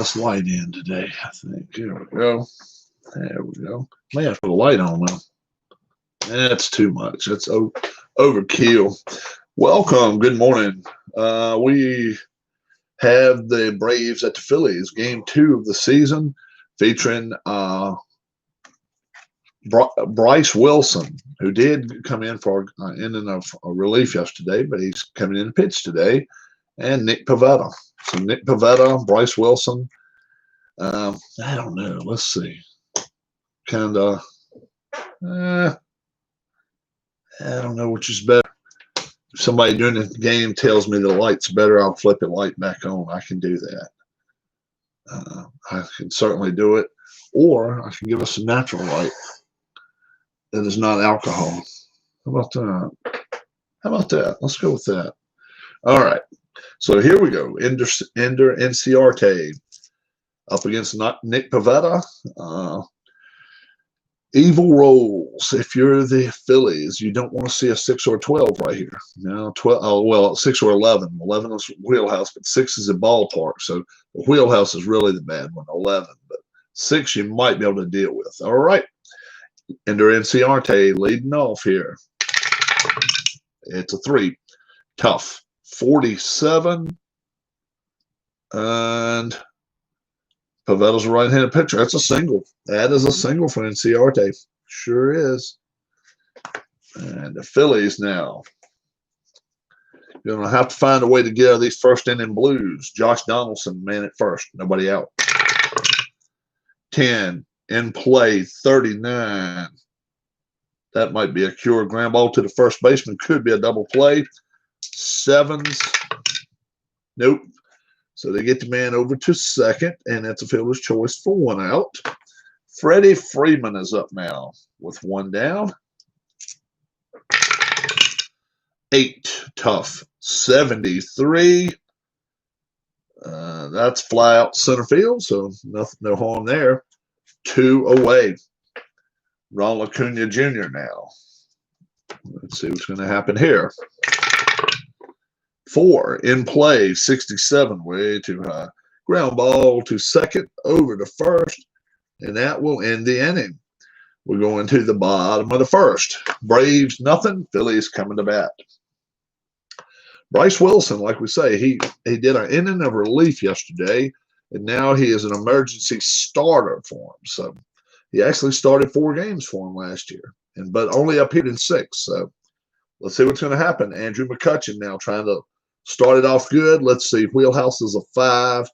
this light in today, I think. Here we go. There we go. May have to put a light on now. That's too much. That's overkill. Welcome. Good morning. We have the Braves at the Phillies, game 2 of the season, featuring Bryce Wilson, who did come in for ending of a relief yesterday, but he's coming in to pitch today, and Nick Pivetta. So Nick Pivetta, Bryce Wilson. I don't know. Let's see. Kind of. I don't know which is better. If somebody during the game tells me the light's better, I'll flip the light back on. I can do that. I can certainly do it. Or I can give us a natural light that is not alcohol. How about that? How about that? Let's go with that. All right. So here we go. Ender Inciarte up against Nick Pivetta. Evil rolls. If you're the Phillies, you don't want to see a 6 or a 12 right here. No, 12. Oh, well, 6 or 11. 11 is wheelhouse, but 6 is a ballpark. So the wheelhouse is really the bad one. 11, but 6 you might be able to deal with. All right. Ender Inciarte leading off here. It's a 3. Tough. 47. And Pivetta's a right-handed pitcher. That's a single. That is a single for Inciarte. Sure is. And the Phillies now. You're going to have to find a way to get out of these first inning blues. Josh Donaldson, man at first. Nobody out. 10. In play, 39. That might be a cure. Ground ball to the first baseman. Could be a double play. 7s. Nope. So they get the man over to second, and that's a fielder's choice for 1 out. Freddie Freeman is up now with 1 down. 8. Tough. 73. That's fly out center field, so nothing, no harm there. 2 away. Ronald Acuna Jr. now. Let's see what's going to happen here. 4 in play, 67, way too high. Ground ball to second, over to first, and that will end the inning. We're going to the bottom of the first. Braves, nothing. Phillies coming to bat. Bryce Wilson, like we say, he did an inning of relief yesterday, and now he is an emergency starter for him. So he actually started 4 games for him last year, but only appeared in 6. So let's see what's going to happen. Andrew McCutchen now trying to start it off good. Let's see. Wheelhouse is a 5.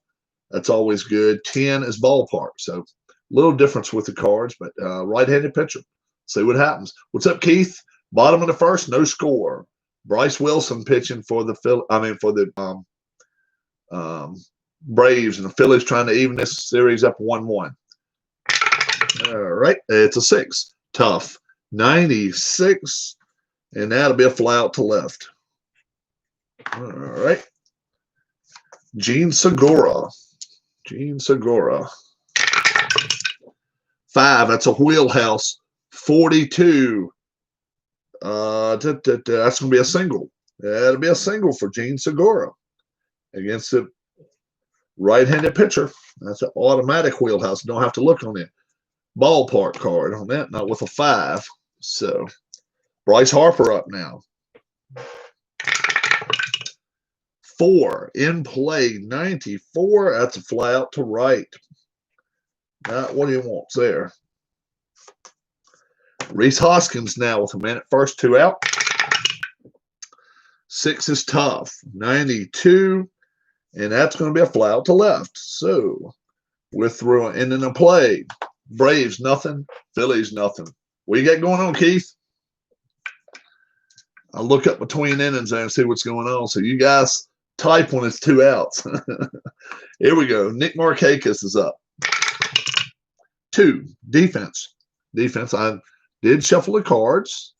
That's always good. 10 is ballpark. So little difference with the cards, but right-handed pitcher. See what happens. What's up, Keith? Bottom of the first, no score. Bryce Wilson pitching for the Braves, and the Phillies trying to even this series up 1-1. All right, it's a 6. Tough. 96, and that'll be a fly out to left. All right. Gene Segura. 5, that's a wheelhouse. 42. That's going to be a single. That'll be a single for Gene Segura against the right-handed pitcher. That's an automatic wheelhouse. Don't have to look on the ballpark card on that, not with a 5. So Bryce Harper up now. 4 in play, 94. That's a fly out to right. What do you want there? Rhys Hoskins now with a man at first, 2 out. 6 is tough. 92. And that's going to be a fly out to left. So we're through an inning of play. Braves, nothing. Phillies, nothing. What you got going on, Keith? I'll look up between innings there and see what's going on. So you guys type when it's 2 outs. Here we go. Nick Markakis is up. 2, defense. I did shuffle the cards.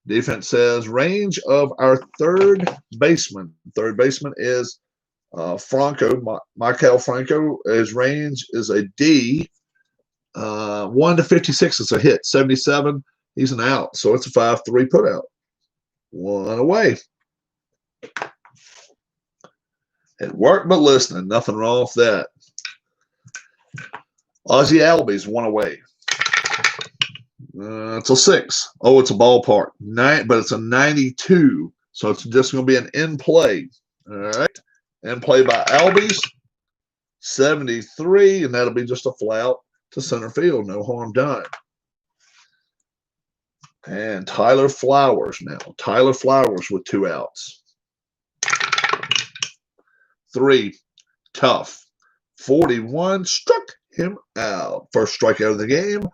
Defense says range of our third baseman. Third baseman is Franco, Michael Franco. His range is a D. 1 to 56 is a hit. 77, he's an out. So it's a 5-3 put out. 1 away. It worked, but listening. Nothing wrong with that. Ozzie Albies, 1 away. It's a 6. Oh, it's a ballpark. But it's a 92. So it's just going to be an in play. All right. In play by Albies. 73. And that'll be just a fly out to center field. No harm done. And Tyler Flowers now. Tyler Flowers with 2 outs. 3. Tough. 41. Struck him out. First strikeout of the game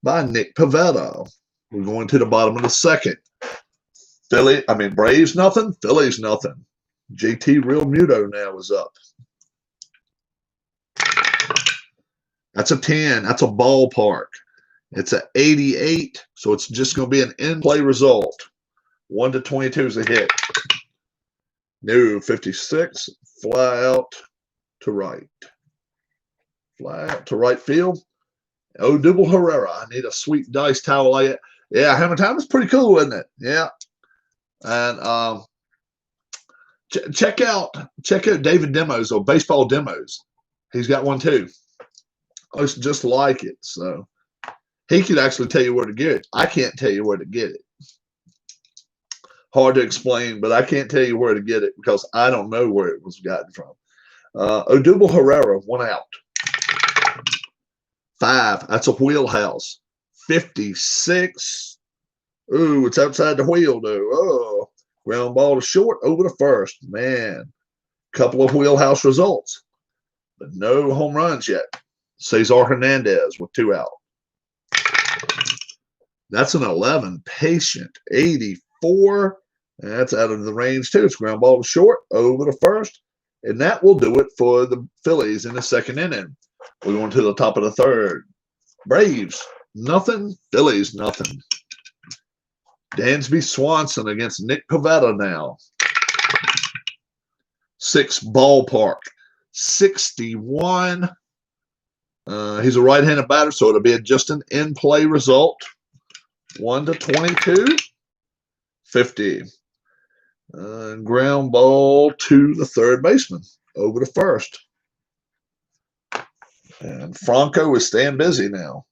by Nick Pivetta. We're going to the bottom of the second. Braves nothing, Phillies nothing. JT Real Muto now is up. That's a 10. That's a ballpark. It's an 88, so it's just going to be an in-play result. 1 to 22 is a hit. No, 56. Fly out to right. Fly out to right field. Odubel Herrera. I need a sweet dice towel. Yeah, hammer time is pretty cool, isn't it? Yeah. And check out David Demos or Baseball Demos. He's got one too. Looks just like it. So he could actually tell you where to get it. I can't tell you where to get it. Hard to explain, but I can't tell you where to get it because I don't know where it was gotten from. Odubel Herrera, 1 out. 5. That's a wheelhouse. 56. Ooh, it's outside the wheel, though. Oh, ground ball to short, over to first. Man, couple of wheelhouse results, but no home runs yet. Cesar Hernandez with 2 out. That's an 11. Patient, 84. That's out of the range, too. It's ground ball to short, over to first. And that will do it for the Phillies in the second inning. We're going to the top of the third. Braves, nothing. Phillies, nothing. Dansby Swanson against Nick Pivetta now. 6 ballpark. 61. He's a right-handed batter, so it'll be just an in-play result. 1 to 22. 50. Ground ball to the third baseman. Over to first. And Franco is staying busy now.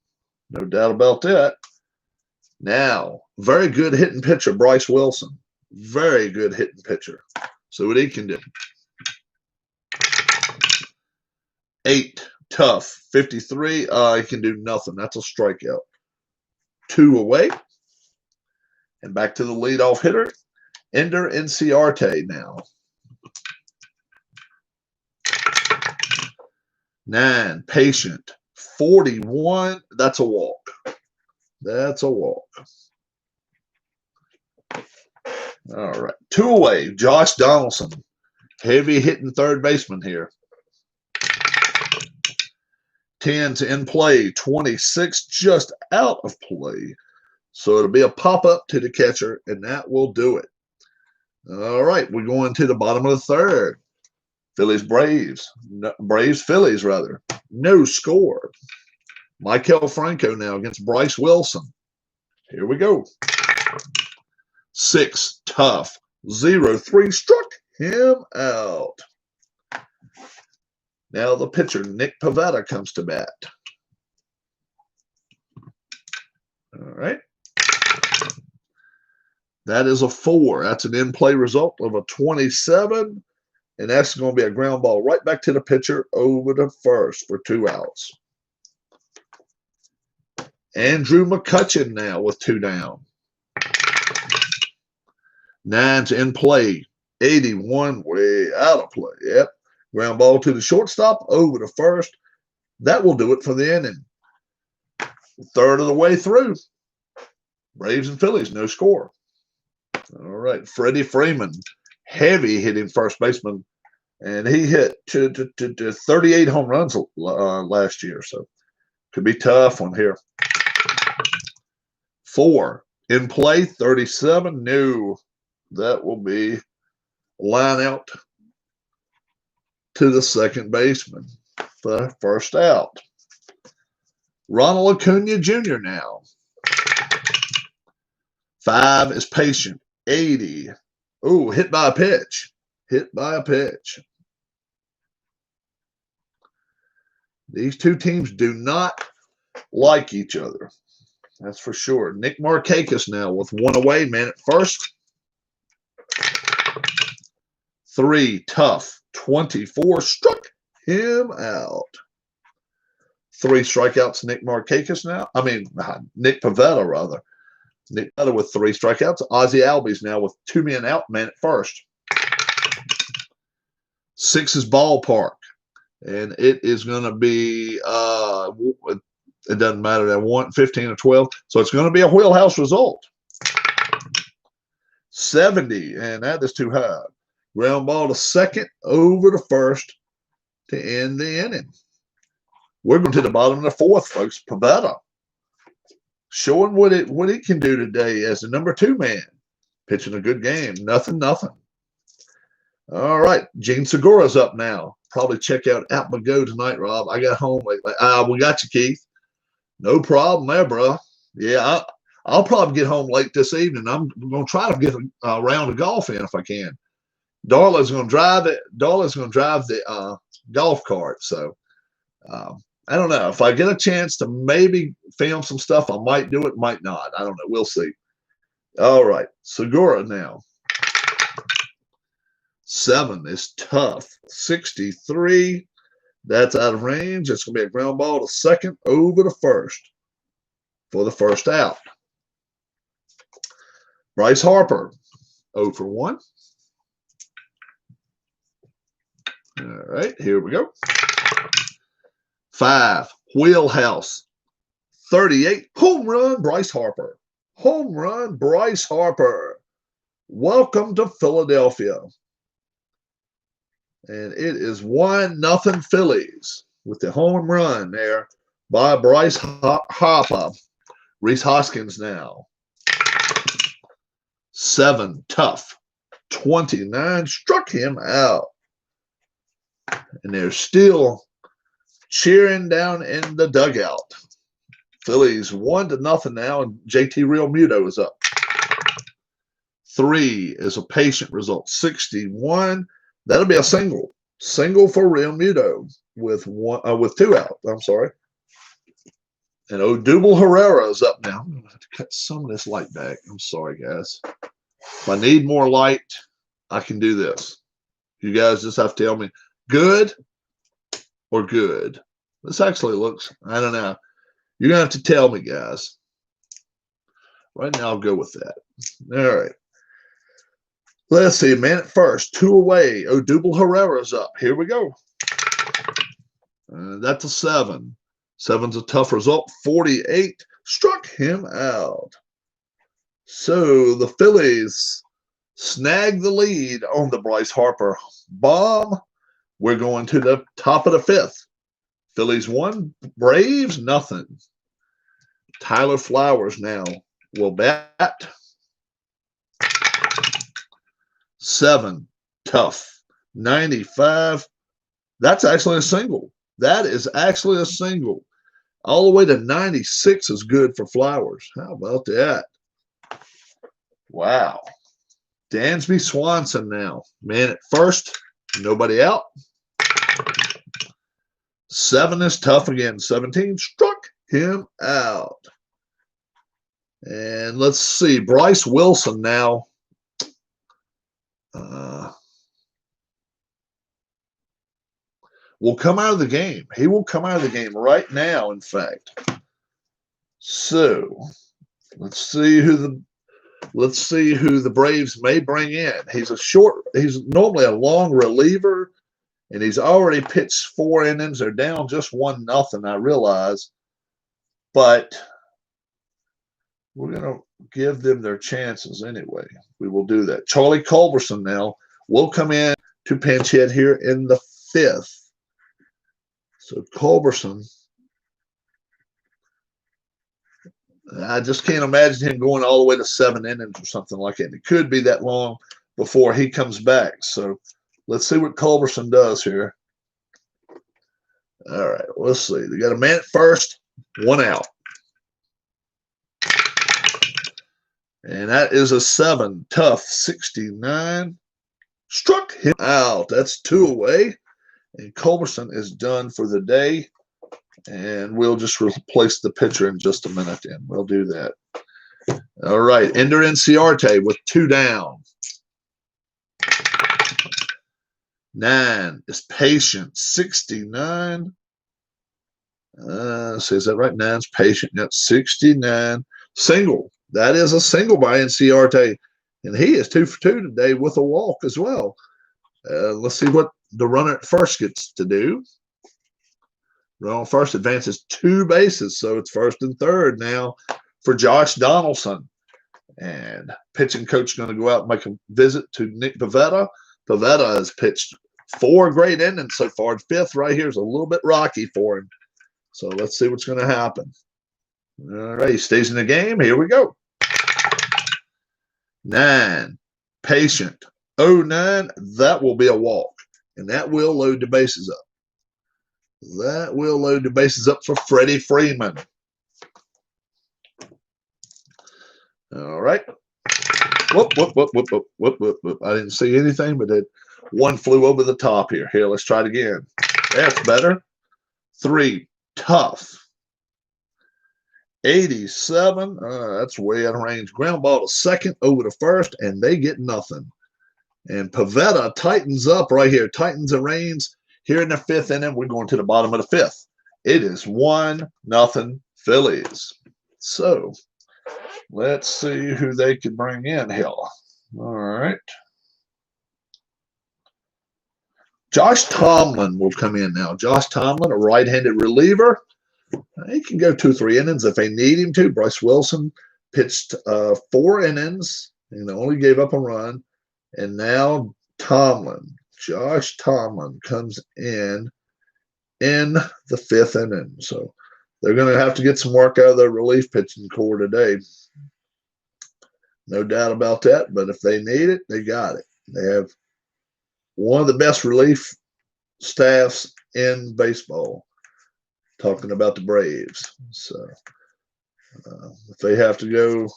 No doubt about that. Now, very good hitting pitcher, Bryce Wilson. Very good hitting pitcher. See what he can do. 8, tough. 53, he can do nothing. That's a strikeout. 2 away. And back to the leadoff hitter, Ender Inciarte now. 9, patient. 41, that's a walk. That's a walk. All right. 2 away, Josh Donaldson. Heavy hitting third baseman here. 10's in play. 26 just out of play. So it'll be a pop-up to the catcher, and that will do it. All right. We're going to the bottom of the third. Braves Phillies rather. No score. Maikel Franco now against Bryce Wilson. Here we go. 6, tough. 0-3, struck him out. Now the pitcher, Nick Pivetta, comes to bat. All right. That is a 4. That's an in-play result of a 27. And that's going to be a ground ball right back to the pitcher over to first for 2 outs. Andrew McCutchen now with 2 down. 9's in play. 81 way out of play. Yep. Ground ball to the shortstop over to first. That will do it for the inning. 1/3 of the way through. Braves and Phillies, no score. All right. Freddie Freeman, heavy hitting first baseman. And he hit to 38 home runs last year. So could be tough one here. 4 in play, 37. No, that will be line out to the second baseman for first out. Ronald Acuna Jr. now. 5 is patient. 80. Oh, hit by a pitch. Hit by a pitch. These two teams do not like each other. That's for sure. Nick Markakis now with one away, man at first. 3, tough. 24, struck him out. 3 strikeouts, Nick Markakis now. Nick Pivetta, rather. Nick Pivetta with 3 strikeouts. Ozzie Albies now with 2 men out, man at first. 6 is ballpark. And it is going to be, it doesn't matter, that 15 or 12. So it's going to be a wheelhouse result. 70, and that is too high. Ground ball to second, over to first to end the inning. We're going to the bottom of the 4th, folks. Pivetta showing what it can do today as the number 2 man. Pitching a good game. Nothing. All right. Gene Segura's up now. Probably check out Go tonight, Rob. I got home late. We got you, Keith. No problem there, bro. Yeah, I'll probably get home late this evening. I'm going to try to get a round of golf in if I can. Darla's going to drive it. Darla's going to drive the golf cart. So I don't know. If I get a chance to maybe film some stuff, I might do it, might not. I don't know. We'll see. All right. Segura now. 7 is tough. 63. That's out of range. It's going to be a ground ball to second, over to first for the first out. Bryce Harper, 0 for 1. All right, here we go. 5, wheelhouse. 38, home run, Bryce Harper. Home run, Bryce Harper. Welcome to Philadelphia. And it is 1-0 Phillies with the home run there by Bryce Harper. Rhys Hoskins now. 7, tough. 29, struck him out. And they're still cheering down in the dugout. Phillies 1-0 now, and JT Realmuto is up. 3 is a patient result. 61. That'll be a single. Single for Realmuto with 2 out. I'm sorry. And Odubel Herrera is up now. I'm going to have to cut some of this light back. I'm sorry, guys. If I need more light, I can do this. You guys just have to tell me good or good. This actually looks, I don't know. You're going to have to tell me, guys. Right now, I'll go with that. All right. Let's see. Man at first. 2 away. Odubel Herrera's up. Here we go. That's a 7. 7's a tough result. 48. Struck him out. So the Phillies snag the lead on the Bryce Harper bomb. We're going to the top of the 5th. Phillies 1, Braves nothing. Tyler Flowers now will bat. 7, tough. 95. That's actually a single. That is actually a single. All the way to 96 is good for Flowers. How about that? Wow. Dansby Swanson now. Man at first. Nobody out. 7 is tough again. 17 struck him out. And let's see. Bryce Wilson now. Will come out of the game. He will come out of the game right now, in fact. So let's see who the Braves may bring in. He's normally a long reliever, and he's already pitched 4 innings. They're down just 1-0, I realize. But we're going to give them their chances anyway. We will do that. Charlie Culberson now will come in to pinch hit here in the 5th. So Culberson, I just can't imagine him going all the way to 7 innings or something like that. It could be that long before he comes back. So let's see what Culberson does here. All right, let's see. They got a man at first, 1 out. And that is a 7, tough. 69. Struck him out. That's 2 away. And Culberson is done for the day. And we'll just replace the pitcher in just a minute, and we'll do that. All right, Ender Inciarte with 2 down. 9 is Patient, 69. So is that right? 9's Patient. That's 69. Single. That is a single by Inciarte. And he is 2 for 2 today with a walk as well. Let's see what the runner at first gets to do. Runner on first advances 2 bases. So it's first and third now for Josh Donaldson. And pitching coach is going to go out and make a visit to Nick Pivetta. Pivetta has pitched 4 great innings so far. 5th right here is a little bit rocky for him. So let's see what's going to happen. All right, he stays in the game. Here we go. 9, Patient. 0-9, that will be a walk. And that will load the bases up. That will load the bases up for Freddie Freeman. All right. Whoop, whoop, whoop, whoop, whoop, whoop, whoop, whoop. I didn't see anything, but that one flew over the top here. Here, let's try it again. That's better. 3, Tough. 87. That's way out of range. Ground ball to second, over to first, and they get nothing. And Pivetta tightens up right here. Tightens the reins here in the 5th inning. We're going to the bottom of the 5th. It is 1-0 Phillies. So let's see who they could bring in here. All right. Josh Tomlin will come in now. Josh Tomlin, a right-handed reliever. He can go 2 or 3 innings if they need him to. Bryce Wilson pitched 4 innings and only gave up a run. And now Tomlin, Josh Tomlin, comes in the 5th inning. So they're going to have to get some work out of their relief pitching core today. No doubt about that. But if they need it, they got it. They have one of the best relief staffs in baseball. Talking about the Braves. So if they have to go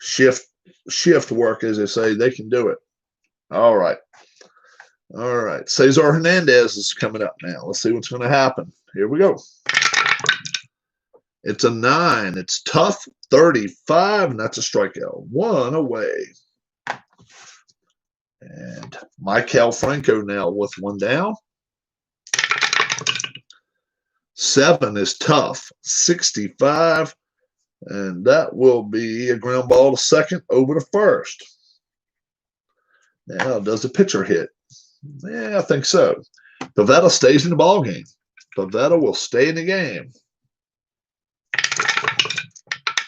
shift work, as they say, they can do it. All right. All right. Cesar Hernandez is coming up now. Let's see what's going to happen. Here we go. It's a 9. It's Tough, 35, and that's a strikeout. 1 away. And Michael Franco now with 1 down. 7 is Tough, 65, and that will be a ground ball to second, over to first. Now, does the pitcher hit? Yeah, I think so. Pivetta stays in the ball game. Pivetta will stay in the game.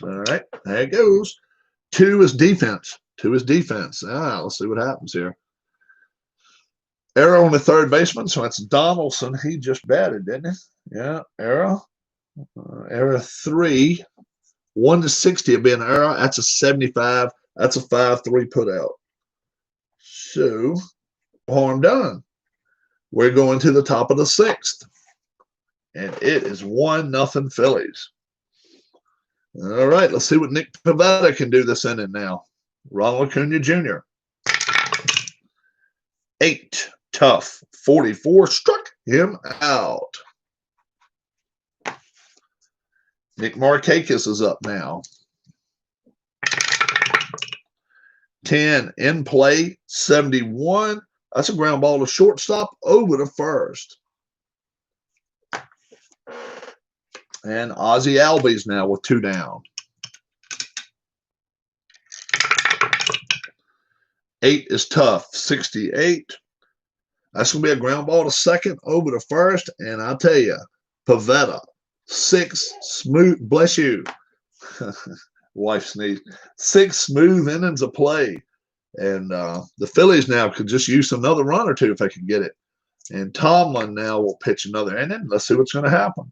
All right, there it goes. 2 is defense. 2 is defense. Let's see what happens here. Error on the third baseman, so that's Donaldson. He just batted, didn't he? Yeah, error. Error 3. 1 to 60 will be an error. That's a 75. That's a 5-3 put out. So, harm done. We're going to the top of the 6th. And it is 1-0 Phillies. All right, let's see what Nick Pivetta can do this inning now. Ronald Acuna Jr. 8, Tough, 44, struck him out. Nick Markakis is up now. 10, In Play, 71. That's a ground ball to shortstop, over to first. And Ozzie Albies now with 2 down. 8 is Tough, 68. That's going to be a ground ball to second, over to first. And I'll tell you, Pivetta, 6 smooth, bless you, wife sneezed, 6 smooth innings of play. And the Phillies now could just use another run or 2 if they can get it. And Tomlin now will pitch another inning. Let's see what's going to happen.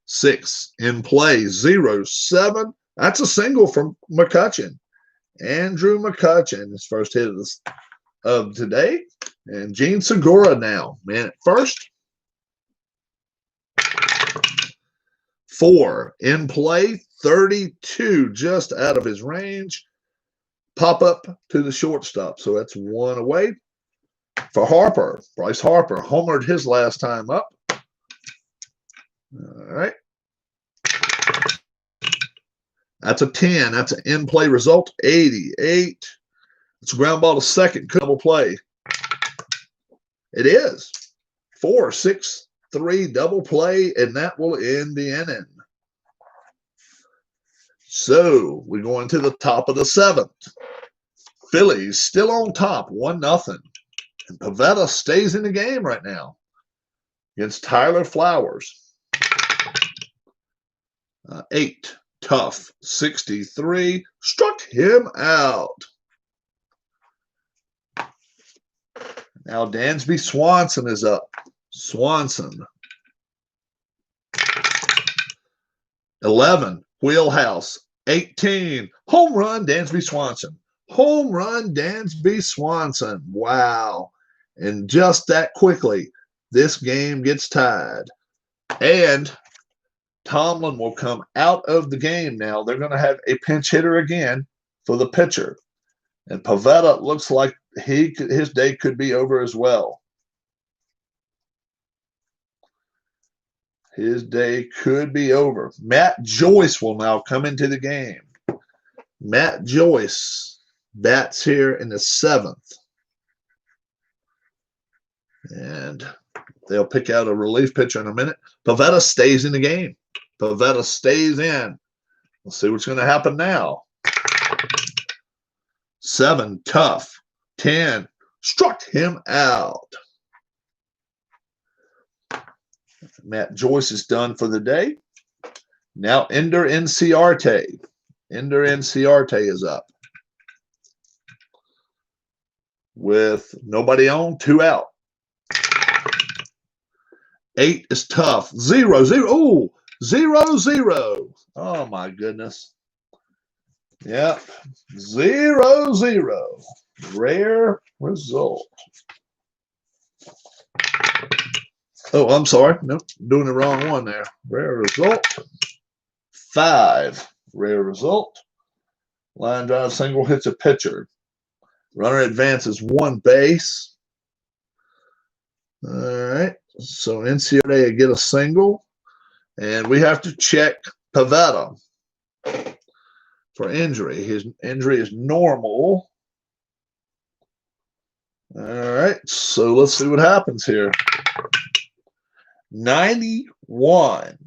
6, In Play, 0-7. That's a single from McCutchen. Andrew McCutchen, his first hit of today. And Gene Segura now, man at first. 4, In Play, 32, just out of his range. Pop up to the shortstop. So that's 1 away. For Harper, Bryce Harper homered his last time up. All right. That's a 10. That's an in-play result. 88. It's a ground ball to second. Double play. It is. 4-6-3 double play, and that will end the inning. So we're going to the top of the seventh. Phillies still on top, 1-0. And Pivetta stays in the game right now against Tyler Flowers. 8, tough, 63, struck him out. Now Dansby Swanson is up. Swanson. 11, wheelhouse. 18, home run, Dansby Swanson. Home run, Dansby Swanson. Wow. And just that quickly, this game gets tied. And Tomlin will come out of the game now. They're going to have a pinch hitter again for the pitcher. And Pivetta looks like his day could be over as well. His day could be over. Matt Joyce will now come into the game. Matt Joyce bats here in the seventh. And they'll pick out a relief pitcher in a minute. Pivetta stays in the game. Pivetta stays in. We'll see what's going to happen now. 7, tough. 10, struck him out. Matt Joyce is done for the day. Now Ender Inciarte. Ender Inciarte is up. With nobody on, 2 out. 8 is tough. 0-0. Oh, 0-0. Oh my goodness. Yep. 0-0. Rare result. Oh, I'm sorry. Nope, doing the wrong one there. Rare result. 5. Rare result. Line drive single hits a pitcher. Runner advances 1 base. All right. So NCAA get a single. And we have to check Pivetta for injury. His injury is normal. All right. So let's see what happens here. 91.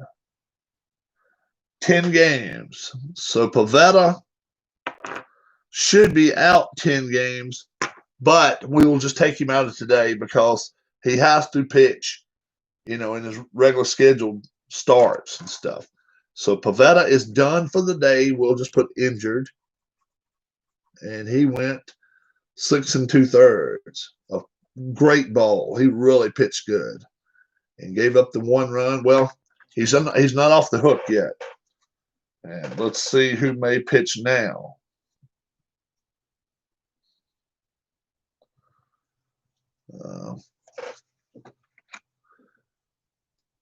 10 games. So Pivetta should be out 10 games, but we will just take him out of today because he has to pitch, in his regular scheduled starts and stuff. So Pivetta is done for the day. We'll just put injured. And he went 6 2/3. A great ball. He really pitched good and gave up the 1 run. Well, he's not off the hook yet. And let's see who may pitch now.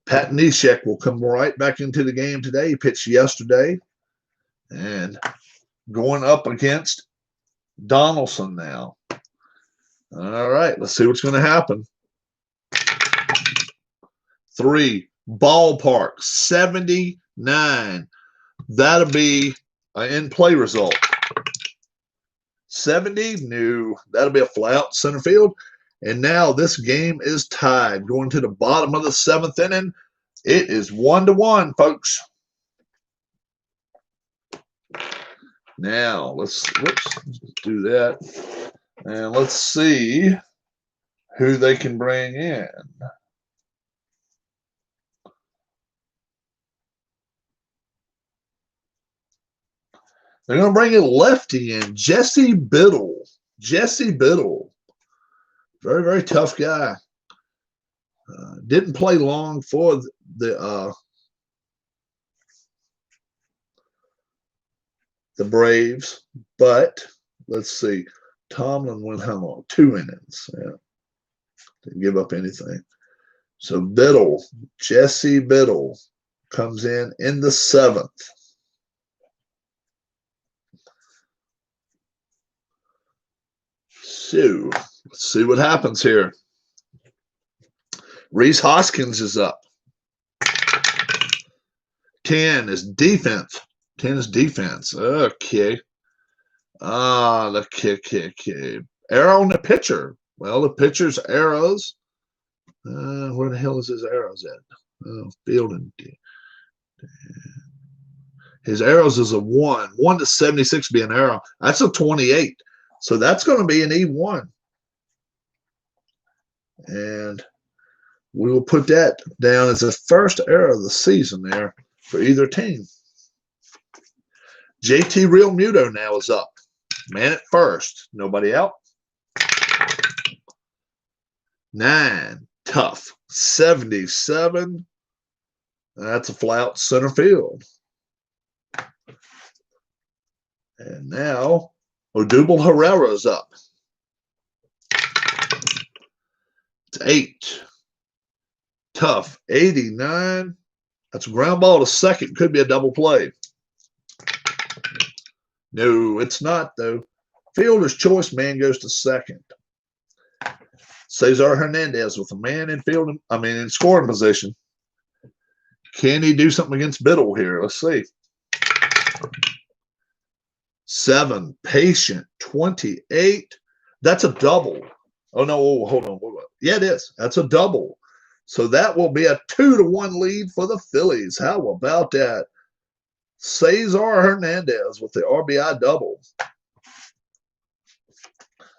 Pat Neshek will come right back into the game today. He pitched yesterday. And going up against Donaldson now. All right, let's see what's going to happen. 3, ballpark, 79. That'll be an in-play result. 70, no. That'll be a fly out center field. And now this game is tied. Going to the bottom of the 7th inning. It is 1-1, folks. Now, let's do that. And let's see who they can bring in. They're going to bring a lefty in, Jesse Biddle. Jesse Biddle. Very, very tough guy. Didn't play long for the Braves, but let's see. Tomlin went how long? 2 innings. Yeah. Didn't give up anything. So Biddle, Jesse Biddle, comes in the 7th. So let's see what happens here. Reese Hoskins is up. 10 is defense. 10 is defense. Okay. Okay. Arrow on the pitcher. Well, the pitcher's arrows. Where the hell is his arrows at? Fielding. His arrows is a 1. 1 to 76 be an arrow. That's a 28. So that's going to be an E1. And we will put that down as the first arrow of the season there for either team. JT Real Muto now is up. Man at first. Nobody out. 9. Tough. 77. That's a fly out center field. And now Odubel Herrera's up. It's 8. Tough. 89. That's a ground ball to second. Could be a double play. No, it's not, though. Fielder's choice, man goes to second. Cesar Hernandez with a man in scoring position. Can he do something against Biddle here? Let's see. 7. Patient. 28. That's a double. Oh, no. Hold on. Yeah, it is. That's a double. So that will be a 2-1 lead for the Phillies. How about that? Cesar Hernandez with the RBI double.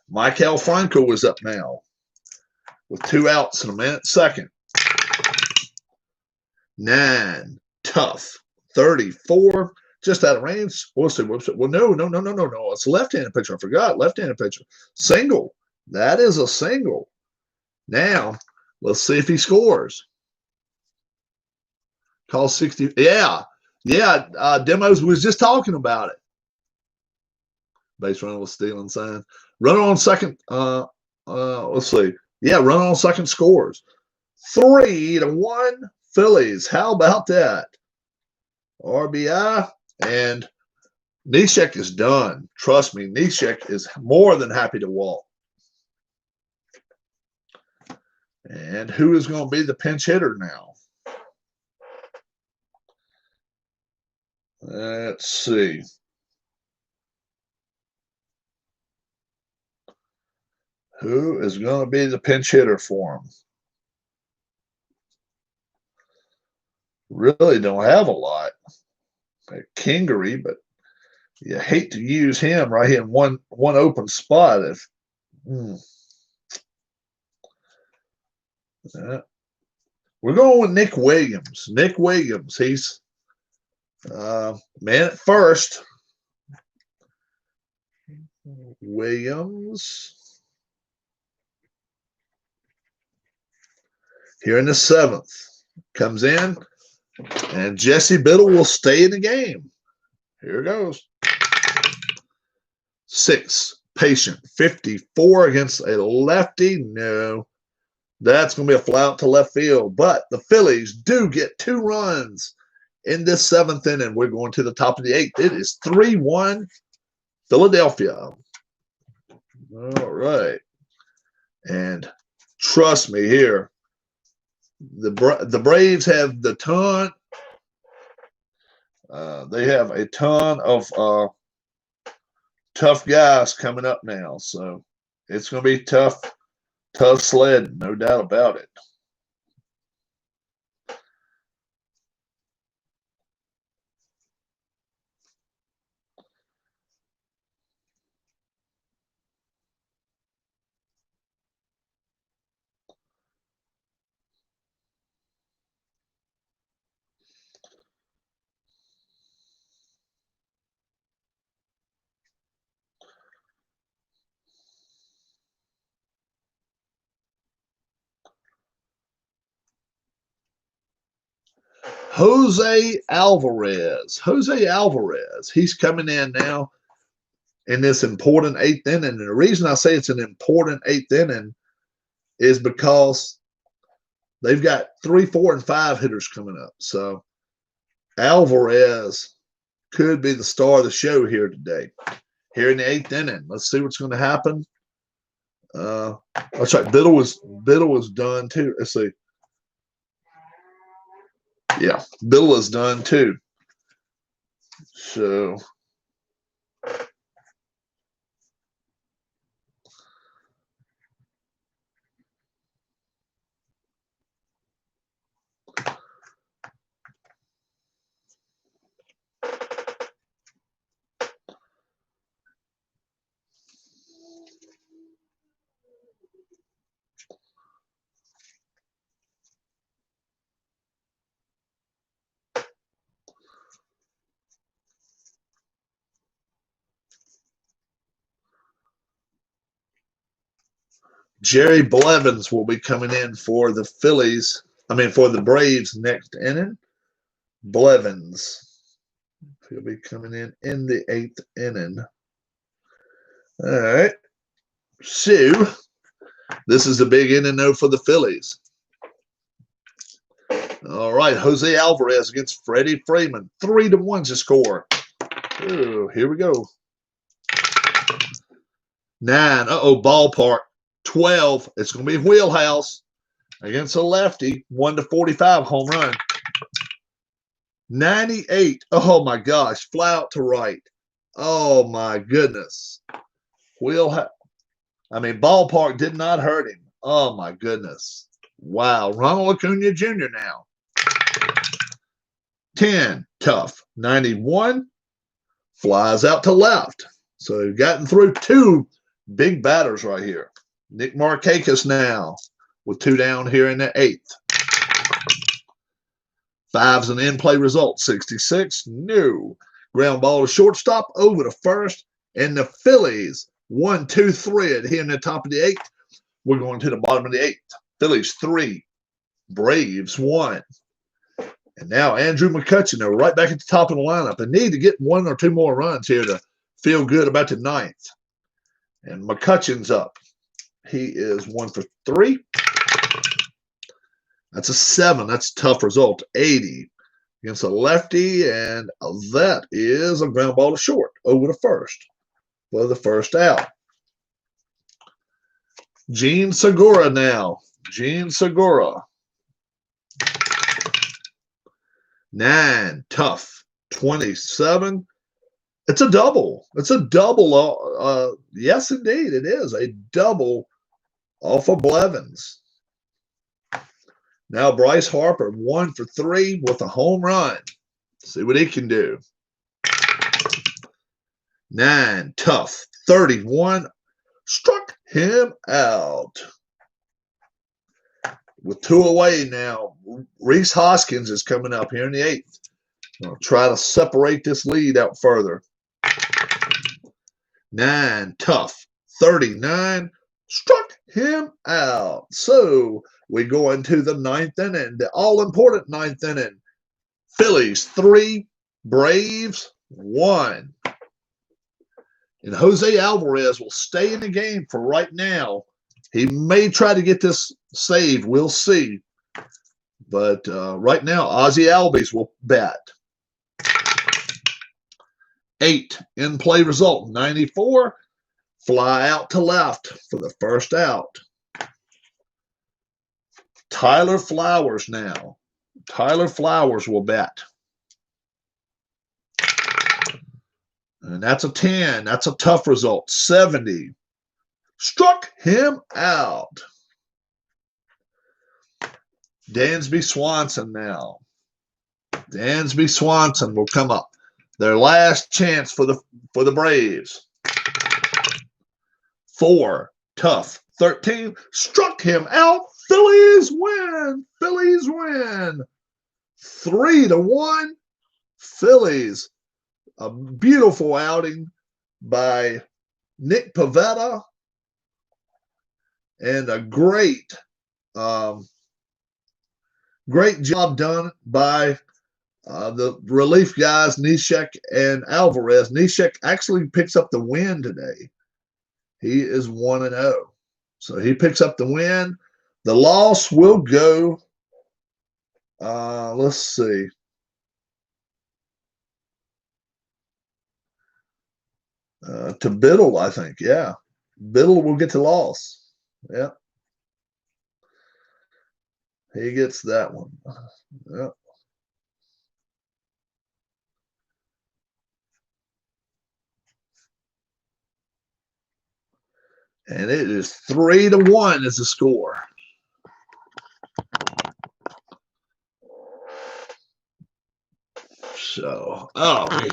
Michael Franco is up now with 2 outs and a man at second. 9. Tough. 34. Just out of range. We'll see. Well, no. It's a left-handed pitcher. I forgot. Left-handed pitcher. Single. That is a single. Now, let's see if he scores. Call 60. Yeah. Demos was just talking about it. Base runner with stealing sign. Runner on second. Let's see. Yeah, runner on second scores. 3-1 Phillies. How about that? RBI. And Neshek is done. Trust me, Neshek is more than happy to walk. And who is going to be the pinch hitter now? Let's see. Who is going to be the pinch hitter for him? Really don't have a lot. Kingery, but you hate to use him right here in one open spot. We're going with Nick Williams. Nick Williams, he's man at first. Williams here in the 7th comes in. And Jesse Biddle will stay in the game. Here it goes. 6. Patient. 54 against a lefty. No. That's going to be a fly out to left field. But the Phillies do get 2 runs in this 7th inning. We're going to the top of the 8th. It is 3-1 Philadelphia. All right. And trust me here. The Braves have the ton. They have a ton of tough guys coming up now, so it's going to be tough sled, no doubt about it. Jose Alvarez. He's coming in now in this important 8th inning. And the reason I say it's an important 8th inning is because they've got 3, 4, and 5 hitters coming up. So Alvarez could be the star of the show here today. Here in the 8th inning. Let's see what's going to happen. That's right. Biddle was done too. Let's see. Yeah, Bill is done too. So Jerry Blevins will be coming in for the Phillies. For the Braves next inning. Blevins. He'll be coming in the 8th inning. All right. So this is a big inning though for the Phillies. All right, Jose Alvarez against Freddie Freeman. 3-1 to score. Oh, here we go. 9. Ballpark. 12. It's going to be wheelhouse against a lefty. 1-45 home run. 98. Oh my gosh, fly out to right. Oh my goodness. Ballpark did not hurt him. Oh my goodness. Wow. Ronald Acuna Jr. now. 10. Tough. 91. Flies out to left. So they've gotten through 2 big batters right here. Nick Markakis now with 2 down here in the 8th. 5's an in-play result. 66. No. Ground ball to shortstop, over to first. And the Phillies 1-2 thread here in the top of the 8th. We're going to the bottom of the 8th. Phillies 3. Braves 1. And now Andrew McCutchen, they're right back at the top of the lineup. They need to get 1 or 2 more runs here to feel good about the 9th. And McCutchen's up. He is 1 for 3. That's a 7. That's a tough result. 80 against a lefty, and that is a ground ball to short, over to first for the first out. Gene Segura now. Gene Segura. 9. Tough. 27. It's a double. It's a double. Yes, indeed, it is a double off of Blevins. Now Bryce Harper 1 for 3 with a home run. See what he can do. 9. Tough. 31. Struck him out. With 2 away now, Reese Hoskins is coming up here in the 8th. I'll try to separate this lead out further. 9. Tough. 39. Struck him out. So we go into the 9th inning, the all-important 9th inning. Phillies 3, Braves 1. And Jose Alvarez will stay in the game for right now. He may try to get this saved. We'll see. But right now, Ozzie Albies will bat. 8. In-play result, 94. Fly out to left for the first out. Tyler Flowers now. Tyler Flowers will bat. And that's a 10. That's a tough result. 70. Struck him out. Dansby Swanson now. Dansby Swanson will come up. Their last chance for the Braves. 4. Tough. 13. Struck him out. Phillies win. Phillies win. 3-1. Phillies. A beautiful outing by Nick Pivetta. And a great job done by the relief guys, Neshek and Alvarez. Neshek actually picks up the win today. He is 1-0. So he picks up the win. The loss will go, let's see. To Biddle, I think. Yeah. Biddle will get the loss. Yeah. He gets that one. Yeah. And it is 3-1 is the score. So, oh, man.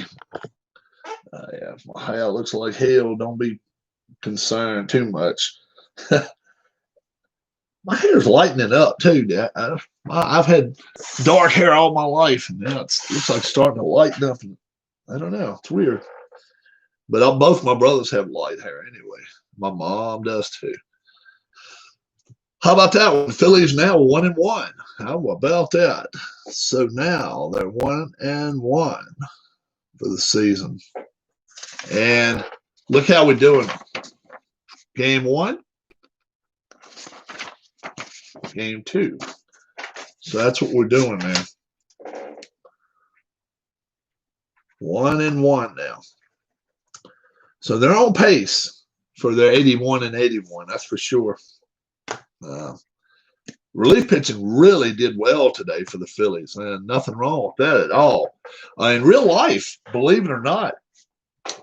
Yeah, my hair looks like hell. Don't be concerned too much. My hair's lightening up too. I've had dark hair all my life, and now it looks like starting to lighten up. And I don't know. It's weird. But both my brothers have light hair anyway. My mom does too. How about that one? Phillies now 1-1. How about that? So now they're 1-1 for the season. And look how we're doing. Game 1, game 2. So that's what we're doing, man. 1-1 now. So they're on pace for their 81-81. That's for sure. Relief pitching really did well today for the Phillies, and nothing wrong with that at all. In real life, believe it or not,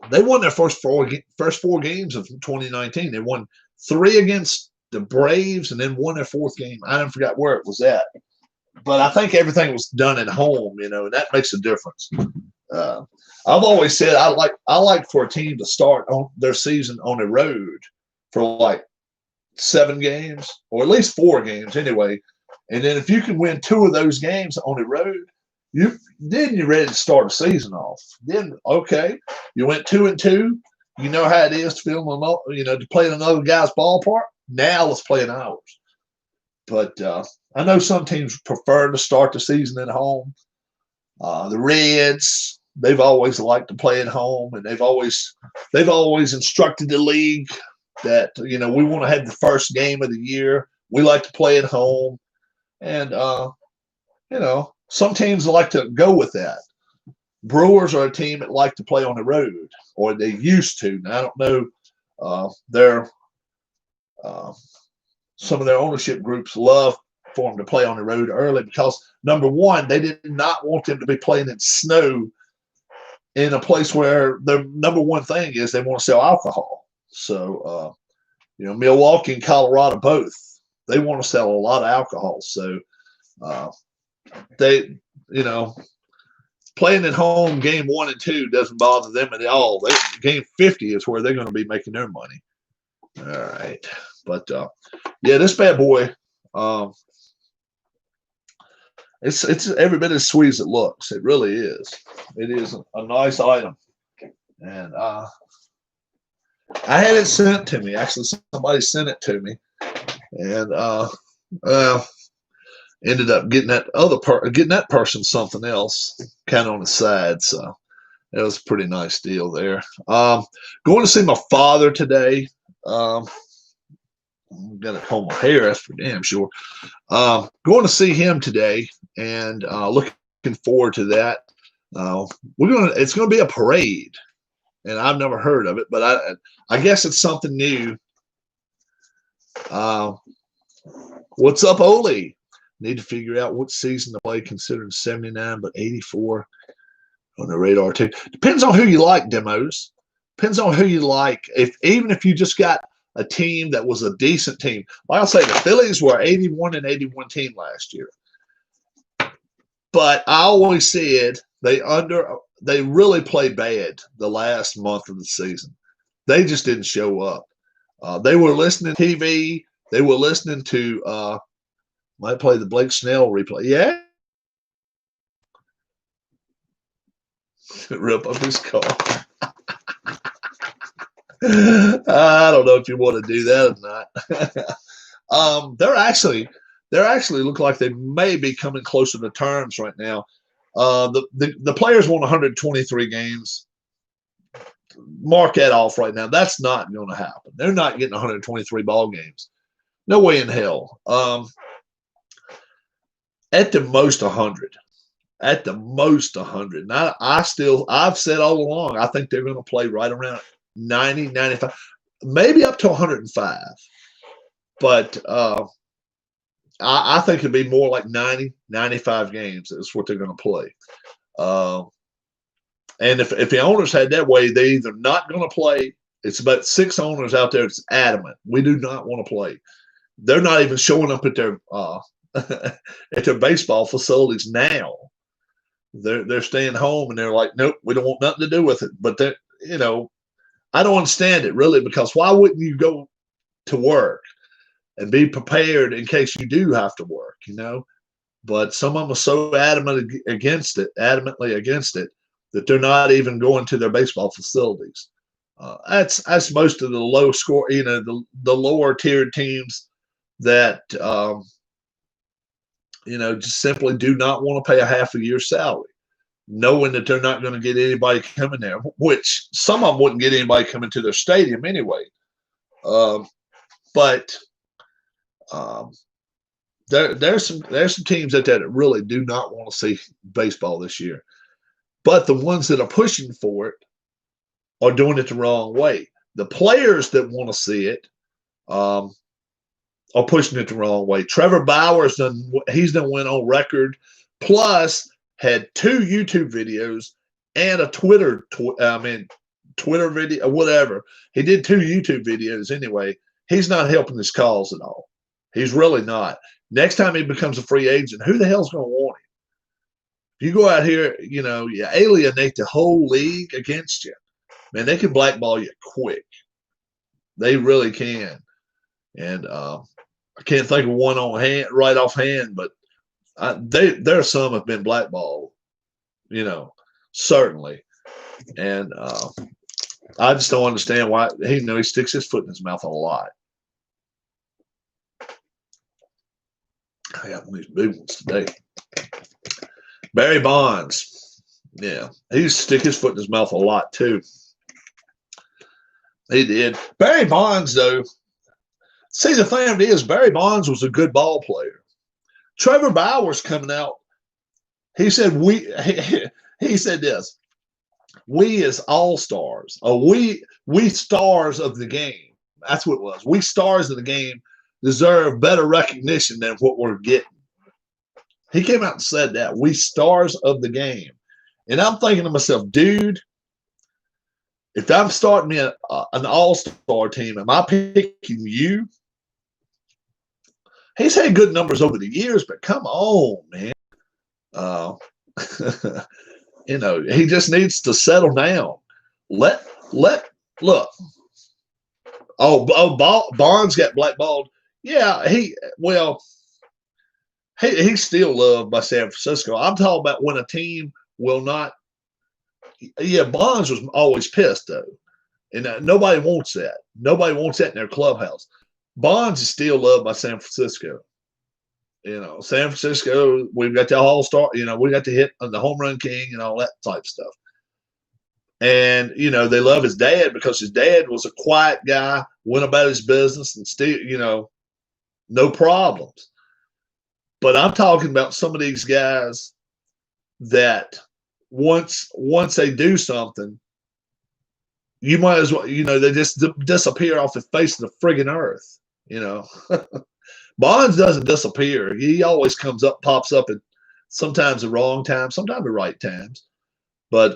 they won their first four games of 2019. They won 3 against the Braves and then won their 4th game. I don't forget where it was at, but I think everything was done at home, and that makes a difference. I've always said I like for a team to start on their season on the road for like 7 games, or at least 4 games anyway. And then if you can win 2 of those games on the road, then you're ready to start a season off. Then, okay, you went 2-2. You know how it is to to play in another guy's ballpark. Now let's play in ours. But I know some teams prefer to start the season at home. The Reds, they've always liked to play at home, and they've always instructed the league that we want to have the first game of the year. We like to play at home, and some teams like to go with that. Brewers are a team that like to play on the road, or they used to. Now, I don't know. Some of their ownership groups love for them to play on the road early because, number one, they did not want them to be playing in snow in a place where their number one thing is they want to sell alcohol. So, Milwaukee and Colorado both, they want to sell a lot of alcohol. So, they, playing at home game 1 and 2 doesn't bother them at all. Game 50 is where they're going to be making their money. All right. But, this bad boy, it's every bit as sweet as it looks. It really is. It is a nice item. And I had it sent to me. Actually, somebody sent it to me. And ended up getting that person something else kind of on the side. So it was a pretty nice deal there. Going to see my father today. I'm gonna comb my hair, that's for damn sure. Going to see him today, and looking forward to that. It's gonna be a parade, and I've never heard of it, but I guess it's something new. What's up, Oli? Need to figure out what season to play, considering 79, but 84 on the radar too. Depends on who you like, Demos. Depends on who you like. Even if you just got a team that was a decent team. Like I say, the Phillies were 81 team last year. But I always said they really played bad the last month of the season. They just didn't show up. They were listening to TV. They were listening to might play the Blake Snell replay. Yeah. Rip up his car. I don't know if you want to do that or not. They're actually look like they may be coming closer to terms right now. The players won 123 games. Mark that off right now. That's not going to happen. They're not getting 123 ball games. No way in hell. At the most 100. At the most 100. And I've said all along, I think they're going to play right around 90, 95, maybe up to 105. But I think it'd be more like 90, 95 games is what they're going to play. And if the owners had that way, they're either not going to play It's about 6 owners out there that's adamant. We do not want to play. They're not even showing up at their at their baseball facilities now. They're staying home and they're like, nope, we don't want nothing to do with it. But I don't understand it really, because why wouldn't you go to work and be prepared in case you do have to work, But some of them are so adamantly against it, that they're not even going to their baseball facilities. That's most of the low score, the lower tiered teams that just simply do not want to pay a half a year's salary, knowing that they're not going to get anybody coming there, which some of them wouldn't get anybody coming to their stadium anyway. But there's some teams out there that really do not want to see baseball this year. But the ones that are pushing for it are doing it the wrong way. The players that want to see it are pushing it the wrong way. Trevor Bauer's he's done went on record, plus had 2 YouTube videos and a Twitter video, whatever. He did 2 YouTube videos anyway. He's not helping his cause at all. He's really not. Next time he becomes a free agent, who the hell's going to want him? If you go out here, you alienate the whole league against you. Man, they can blackball you quick. They really can. And I can't think of one right offhand, but there are some have been blackballed, certainly. And I just don't understand why he sticks his foot in his mouth a lot. I got one of these big ones today. Barry Bonds. Yeah, he used to stick his foot in his mouth a lot too. He did. Barry Bonds, though, see, the thing of it is, Barry Bonds was a good ball player. Trevor Bauer's coming out. He said he said this: we as all-stars, we stars of the game. That's what it was. We stars of the game deserve better recognition than what we're getting. He came out and said that. We stars of the game. And I'm thinking to myself, dude, if I'm starting me an all-star team, am I picking you? He's had good numbers over the years, but come on, man. He just needs to settle down. Look. Bonds got blackballed. Yeah, he's still loved by San Francisco. I'm talking about when a team will not. Yeah, Bonds was always pissed though, and nobody wants that. Nobody wants that in their clubhouse. Bonds is still loved by San Francisco. San Francisco, we've got the all-star. We got to hit on the home run king and all that type of stuff. And they love his dad because his dad was a quiet guy, went about his business, and still, no problems. But I'm talking about some of these guys that once they do something, you might as well, they just disappear off the face of the friggin' earth, Bonds doesn't disappear. He always pops up at sometimes the wrong time, sometimes the right times. But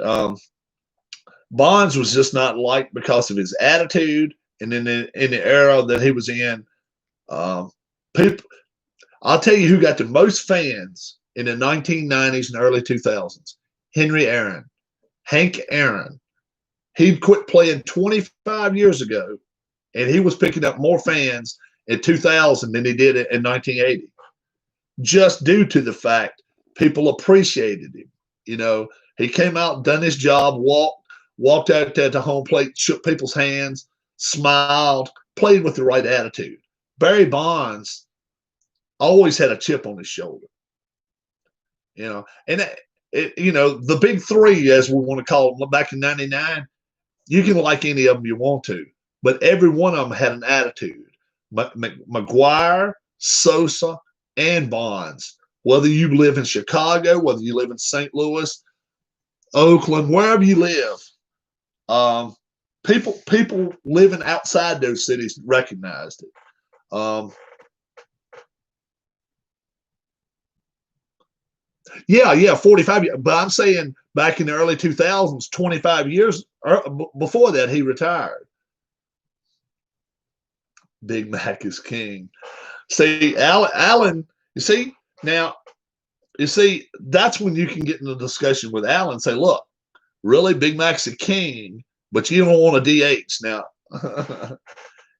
Bonds was just not liked because of his attitude, and in the era that he was in, people. I'll tell you who got the most fans in the 1990s and early 2000s. Henry Aaron. Hank Aaron. He'd quit playing 25 years ago, and he was picking up more fans in 2000 than he did in 1980, just due to the fact people appreciated him. He came out, done his job, walked out there to home plate, shook people's hands, smiled, played with the right attitude. Barry Bonds always had a chip on his shoulder, and the big three, as we want to call them, back in '99, you can like any of them you want to, but every one of them had an attitude. McGuire, Sosa, and Bonds. Whether you live in Chicago, whether you live in St. Louis, Oakland, wherever you live, people living outside those cities recognized it. Yeah, 45 years. But I'm saying back in the early 2000s, 25 years before that, he retired. Big Mac is king. See, Allen, you see, now, you see, that's when you can get in a discussion with Allen and say, look, really, Big Mac's a king, but you don't want a DH. Now,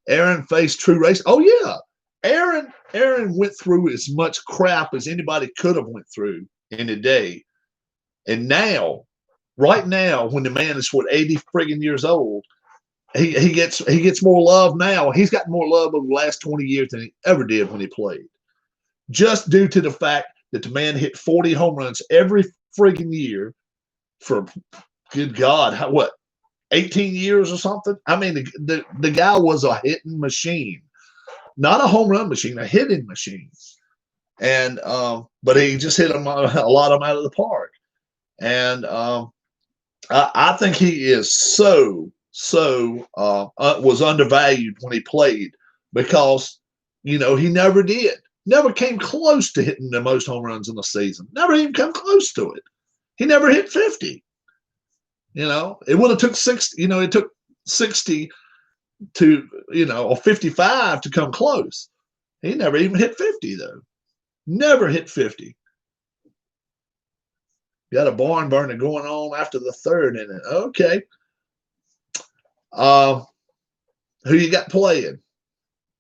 Aaron faced true race. Oh, yeah. Aaron went through as much crap as anybody could have went through in a day. And now, right now, when the man is, 80 friggin' years old, he gets more love now. He's got more love over the last 20 years than he ever did when he played. Just due to the fact that the man hit 40 home runs every friggin' year for, good God, what, 18 years or something? I mean, the guy was a hitting machine. Not a home run machine, a hitting machine. And but he just hit them, a lot of them out of the park. And I think he is was undervalued when he played because, he never came close to hitting the most home runs in the season. Never even come close to it. He never hit 50. It would have took 60. It took 60 to, or 55 to come close. He never even hit 50 though. Never hit 50. Got a barn burner going on after the third inning. Okay. Who you got playing?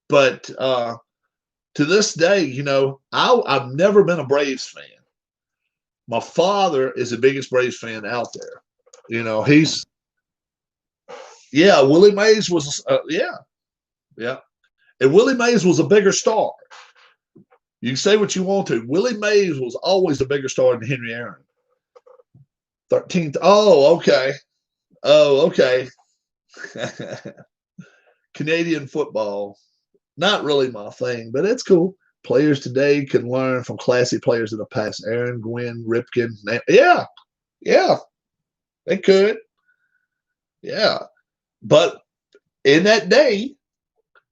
But to this day, I've never been a Braves fan. My father is the biggest Braves fan out there. He's, Willie Mays was, yeah. And Willie Mays was a bigger star. You can say what you want to. Willie Mays was always a bigger star than Henry Aaron. 13th. Oh, okay. Canadian football, not really my thing, but it's cool. Players today can learn from classy players of the past. Aaron, Gwynn, Ripken. Yeah, they could. Yeah, but in that day,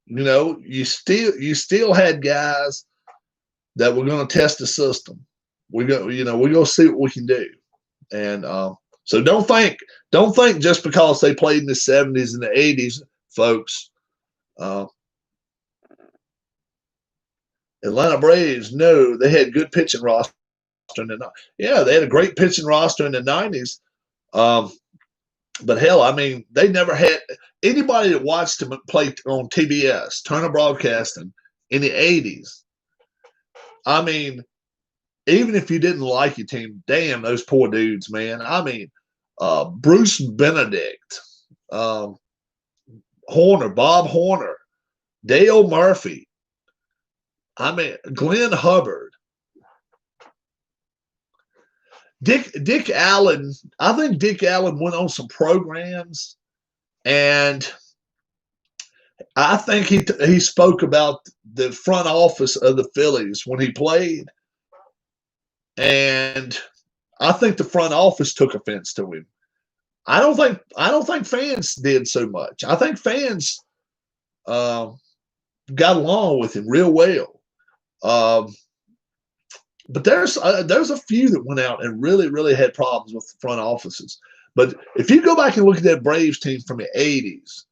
you still had guys that were going to test the system. We're going to see what we can do. And so don't think just because they played in the 70s and the 80s, folks. Atlanta Braves, no, they had good pitching roster. They had a great pitching roster in the 90s. But hell, I mean, they never had anybody that watched them play on TBS, Turner Broadcasting, in the 80s. I mean, even if you didn't like your team, damn, those poor dudes, man. I mean, Bruce Benedict, Bob Horner, Dale Murphy. I mean, Glenn Hubbard. Dick Allen, I think Dick Allen went on some programs, and I think he spoke about the front office of the Phillies when he played, and I think the front office took offense to him. I don't think fans did so much. I think fans got along with him real well. But there's a few that went out and really, really had problems with the front offices. But if you go back and look at that Braves team from the 80s,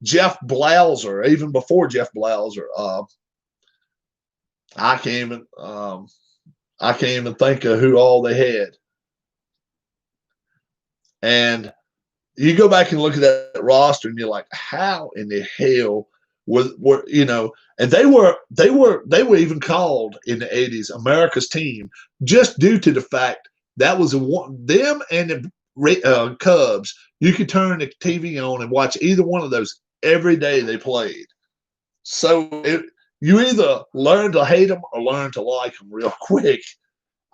Jeff Blauser, even before Jeff Blauser, I can't even think of who all they had. And you go back and look at that roster, and you're like, how in the hell were and they were even called in the 80s America's team, just due to the fact that was them and the Cubs. You could turn the TV on and watch either one of those every day they played. So you either learn to hate them or learn to like them real quick.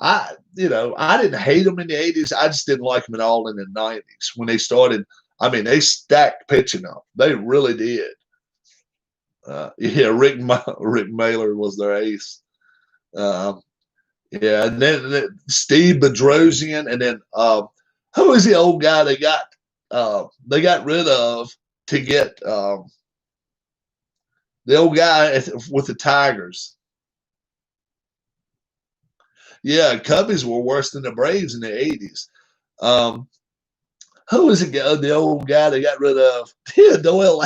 I didn't hate them in the 80s. I just didn't like them at all in the 90s when they started. I mean, they stacked pitching up. They really did. Rick Mailer was their ace. And then Steve Bedrosian, and then who was the old guy they got rid of to get the old guy with the Tigers? Yeah, Cubbies were worse than the Braves in the 80s. Who was the old guy they got rid of? Yeah, Doyle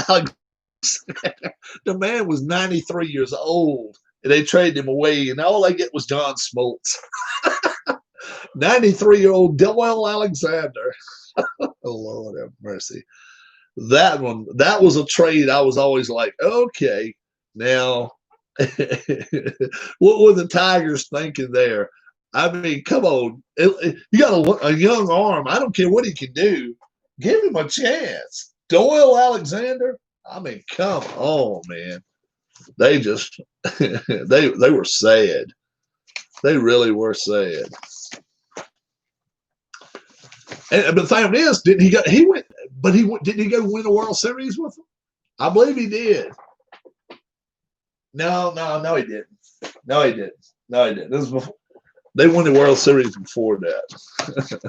The man was 93 years old, and they traded him away, and all they get was John Smoltz. 93-year-old Doyle Alexander. Oh, Lord have mercy. That one, that was a trade I was always like, okay, now, what were the Tigers thinking there? I mean, come on. You got a young arm. I don't care what he can do. Give him a chance. Doyle Alexander, I mean, come on, man. They just they were sad. They really were sad. But the thing is, didn't he go win a World Series with them? I believe he did. No, he didn't. No, he didn't. This was before, they won the World Series before that.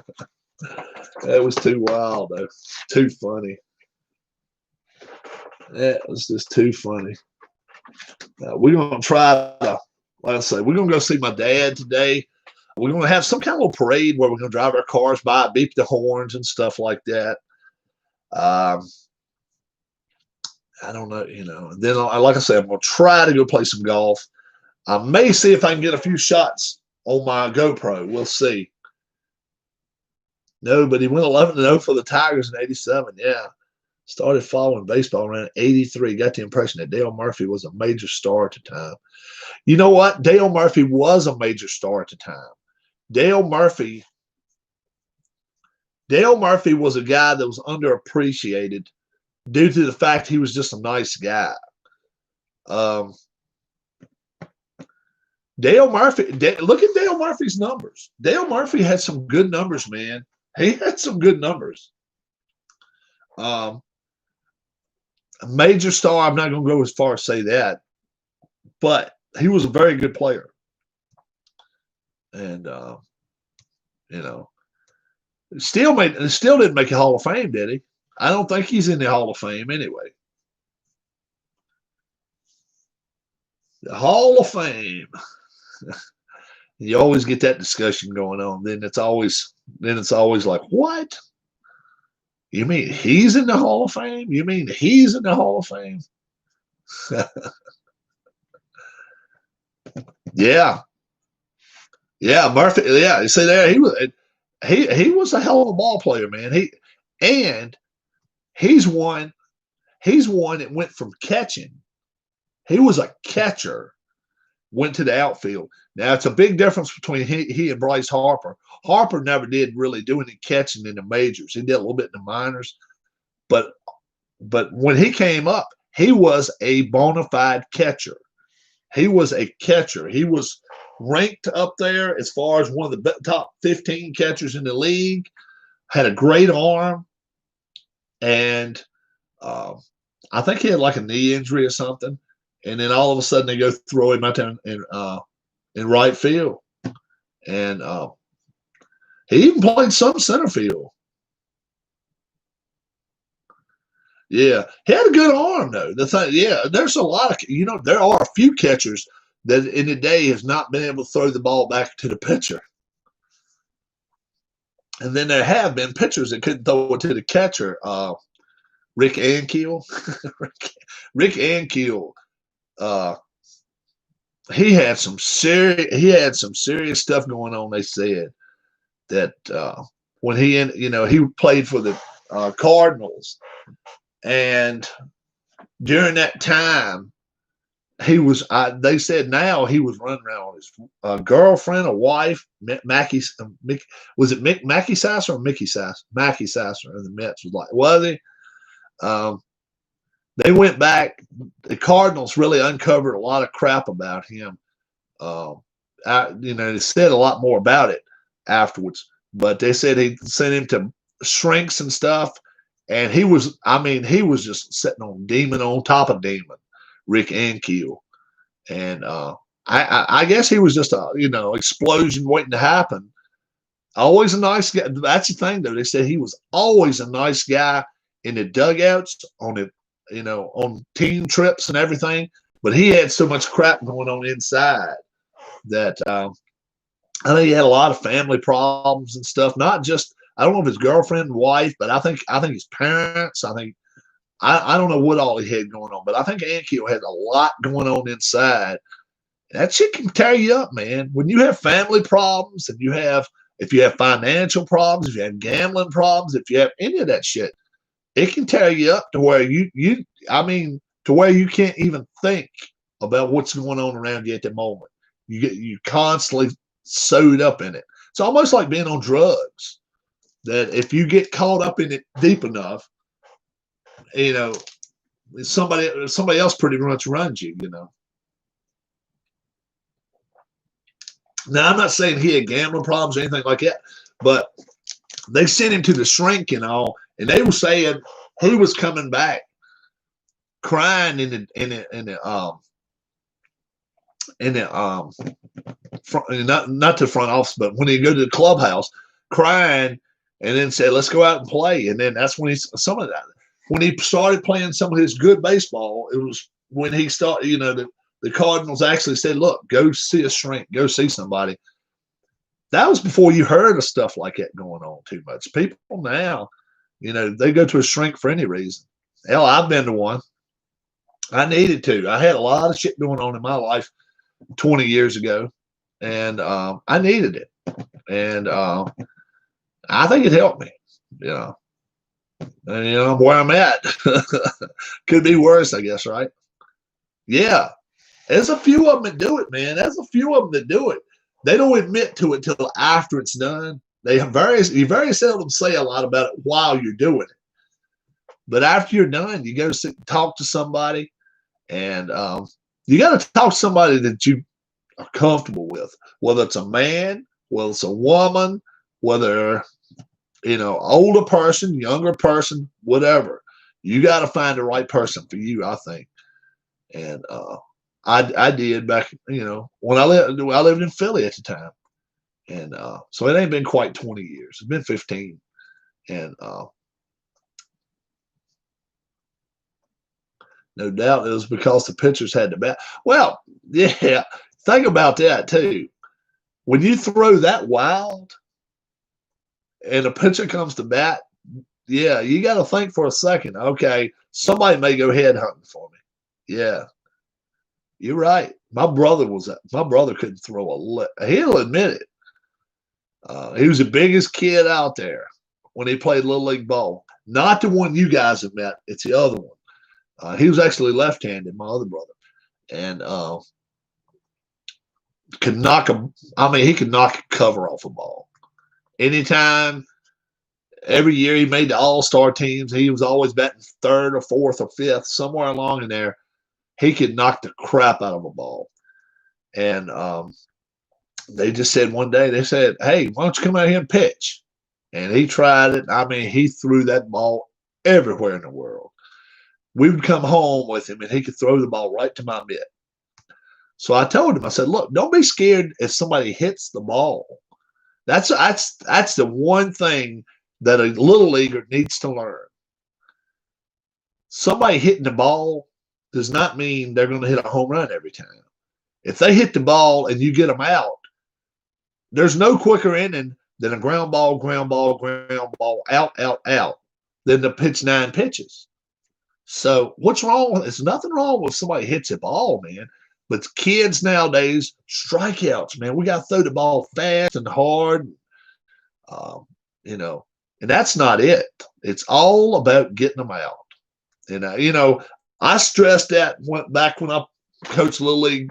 That was too wild, though. Too funny. That was just too funny. We're going to try to, like I say, we're going to go see my dad today. We're going to have some kind of parade where we're going to drive our cars by, beep the horns and stuff like that. I don't know, And then, like I said, I'm going to try to go play some golf. I may see if I can get a few shots on my GoPro. We'll see. No, but he went 11-0 for the Tigers in '87. Yeah. Started following baseball around '83. Got the impression that Dale Murphy was a major star at the time. You know what? Dale Murphy was a major star at the time. Dale Murphy was a guy that was underappreciated due to the fact he was just a nice guy. Dale Murphy, look at Dale Murphy's numbers. Dale Murphy had some good numbers, man. He had some good numbers. A major star, I'm not going to go as far as say that, but he was a very good player. And, still didn't make a Hall of Fame, did he? I don't think he's in the Hall of Fame anyway. The Hall of Fame. You always get that discussion going on. Then it's always like, what? You mean he's in the Hall of Fame? You mean he's in the Hall of Fame? Yeah. Yeah, Murphy. Yeah, you see there, he was a hell of a ball player, man. He's one that went from catching. He was a catcher, went to the outfield. Now it's a big difference between he and Bryce Harper. Harper never did really do any catching in the majors. He did a little bit in the minors, but when he came up, he was a bona fide catcher. He was a catcher. He was ranked up there as far as one of the top 15 catchers in the league. Had a great arm, and I think he had like a knee injury or something. And then all of a sudden they go throw him out there in right field, and he even played some center field. Yeah, he had a good arm though. The thing, yeah, there's a lot of there are a few catchers that in the day has not been able to throw the ball back to the pitcher, and then there have been pitchers that couldn't throw it to the catcher. Rick Ankiel, Rick Ankiel, he had some serious stuff going on. They said that when he played for the Cardinals. And during that time, they said now he was running around with his girlfriend, a wife, Mackie. Was it Mackie Sasser or Mickey Sasser? Mackie Sasser, and the Mets was he? They went back. The Cardinals really uncovered a lot of crap about him. They said a lot more about it afterwards, but they said he sent him to shrinks and stuff. And he was just sitting on top of demon, Rick Ankiel. And I guess he was just a, explosion waiting to happen. Always a nice guy. That's the thing, though. They said he was always a nice guy in the dugouts, on team trips and everything. But he had so much crap going on inside that I think he had a lot of family problems and stuff. Not just, I don't know if his girlfriend and wife, but I think his parents. I think I don't know what all he had going on, but I think Ankiel had a lot going on inside. That shit can tear you up, man. When you have family problems and if you have financial problems, if you have gambling problems, if you have any of that shit, it can tear you up to where to where you can't even think about what's going on around you at the moment. You constantly sewed up in it. It's almost like being on drugs. That if you get caught up in it deep enough, you know, somebody else pretty much runs you, you know. Now I'm not saying he had gambling problems or anything like that, but they sent him to the shrink and all, and they were saying he was coming back crying in the front, not to the front office, but when he go to the clubhouse, crying, and then said, "Let's go out and play." And then that's when when he started playing some of his good baseball. It was when he started. You know, the Cardinals actually said, "Look, go see a shrink, go see somebody." That was before you heard of stuff like that going on too much. People now, you know, they go to a shrink for any reason. Hell, I've been to one. I needed to. I had a lot of shit going on in my life 20 years ago, and I needed it. And I think it helped me, you know. And, you know, where I'm at. Could be worse, I guess, right? Yeah. There's a few of them that do it, man. There's a few of them that do it. They don't admit to it till after it's done. You very seldom say a lot about it while you're doing it. But after you're done, you go talk to somebody, and you got to talk to somebody that you are comfortable with, whether it's a man, whether it's a woman, whether, you know, older person, younger person, whatever. You got to find the right person for you, I think. And I did back, you know, when I lived in Philly at the time, and so it ain't been quite 20 years. It's been 15, and no doubt it was because the pitchers had the bat. Well, yeah, think about that too. When you throw that wild and a pitcher comes to bat, yeah, you got to think for a second. Okay, somebody may go head hunting for me. Yeah, you're right. My brother couldn't throw a lick. He'll admit it. He was the biggest kid out there when he played Little League ball. Not the one you guys have met. It's the other one. He was actually left-handed, my other brother. And could knock a – I mean, he could knock a cover off a ball. Anytime, every year he made the all-star teams. He was always batting third or fourth or fifth, somewhere along in there. He could knock the crap out of a ball. And they just said one day, they said, "Hey, why don't you come out here and pitch?" And he tried it. I mean, he threw that ball everywhere in the world. We would come home with him, and he could throw the ball right to my mitt. So I told him, I said, "Look, don't be scared if somebody hits the ball. That's the one thing that a little leaguer needs to learn. Somebody hitting the ball does not mean they're going to hit a home run every time. If they hit the ball and you get them out, there's no quicker inning than a ground ball, out, than to pitch 9 pitches. So what's wrong? There's nothing wrong with somebody hits a ball, man. But kids nowadays, strikeouts, man. We got to throw the ball fast and hard, you know. And that's not it. It's all about getting them out. And, you know, I stressed that back when I coached Little League,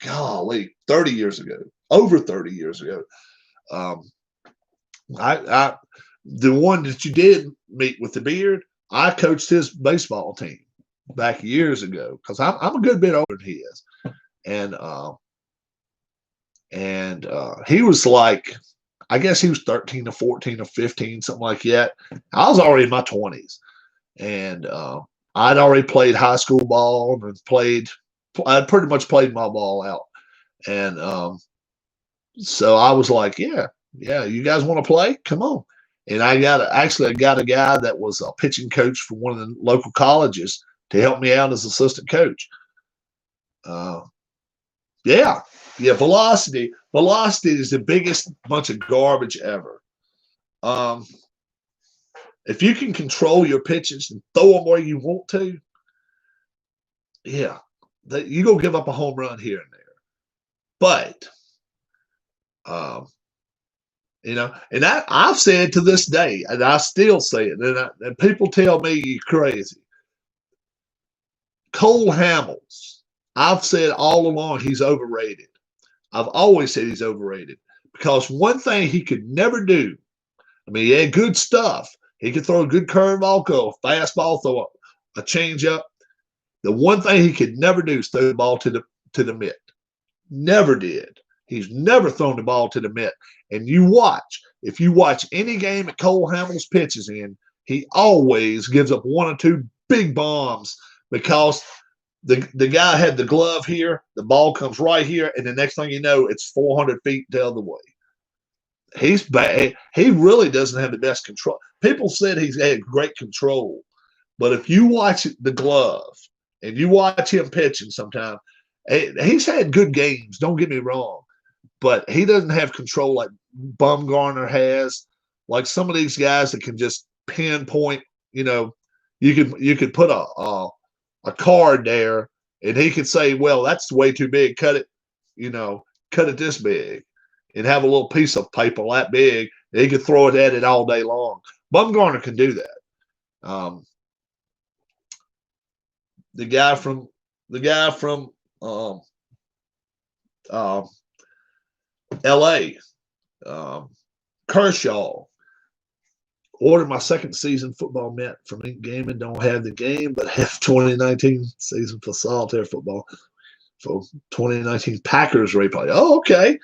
golly, 30 years ago, over 30 years ago. The one that you did meet with the beard, I coached his baseball team back years ago because I'm a good bit older than he is. And he was like, I guess he was 13 or 14 or 15, something like that. I was already in my 20s. And I'd already played high school ball and I'd pretty much played my ball out. And so I was like, yeah, you guys want to play? Come on. And I got a guy that was a pitching coach for one of the local colleges to help me out as assistant coach. Velocity. Velocity is the biggest bunch of garbage ever. If you can control your pitches and throw them where you want to, yeah, you're going to give up a home run here and there. But, and I've said to this day, and I still say it, and people tell me you're crazy. Cole Hamels, I've said all along he's overrated. I've always said he's overrated because one thing he could never do, I mean, he had good stuff. He could throw a good curveball, go a fastball, throw a changeup. The one thing he could never do is throw the ball to the mitt. Never did. He's never thrown the ball to the mitt. And if you watch any game that Cole Hamels pitches in, he always gives up one or two big bombs because the guy had the glove here, the ball comes right here, and the next thing you know, it's 400 feet the other way. He's bad. He really doesn't have the best control. People said he's had great control, but if you watch the glove and you watch him pitching sometime, he's had good games, don't get me wrong, but he doesn't have control like Bumgarner has, like some of these guys that can just pinpoint, you could put a card there and he could say, well, that's way too big, cut it this big and have a little piece of paper that big. He could throw it at it all day long. Bumgarner can do that. The guy from L.A., Kershaw, ordered my second season football mitt from Ink Gaming. Don't have the game, but have 2019 season for solitaire football for 2019 Packers replay. Oh, okay.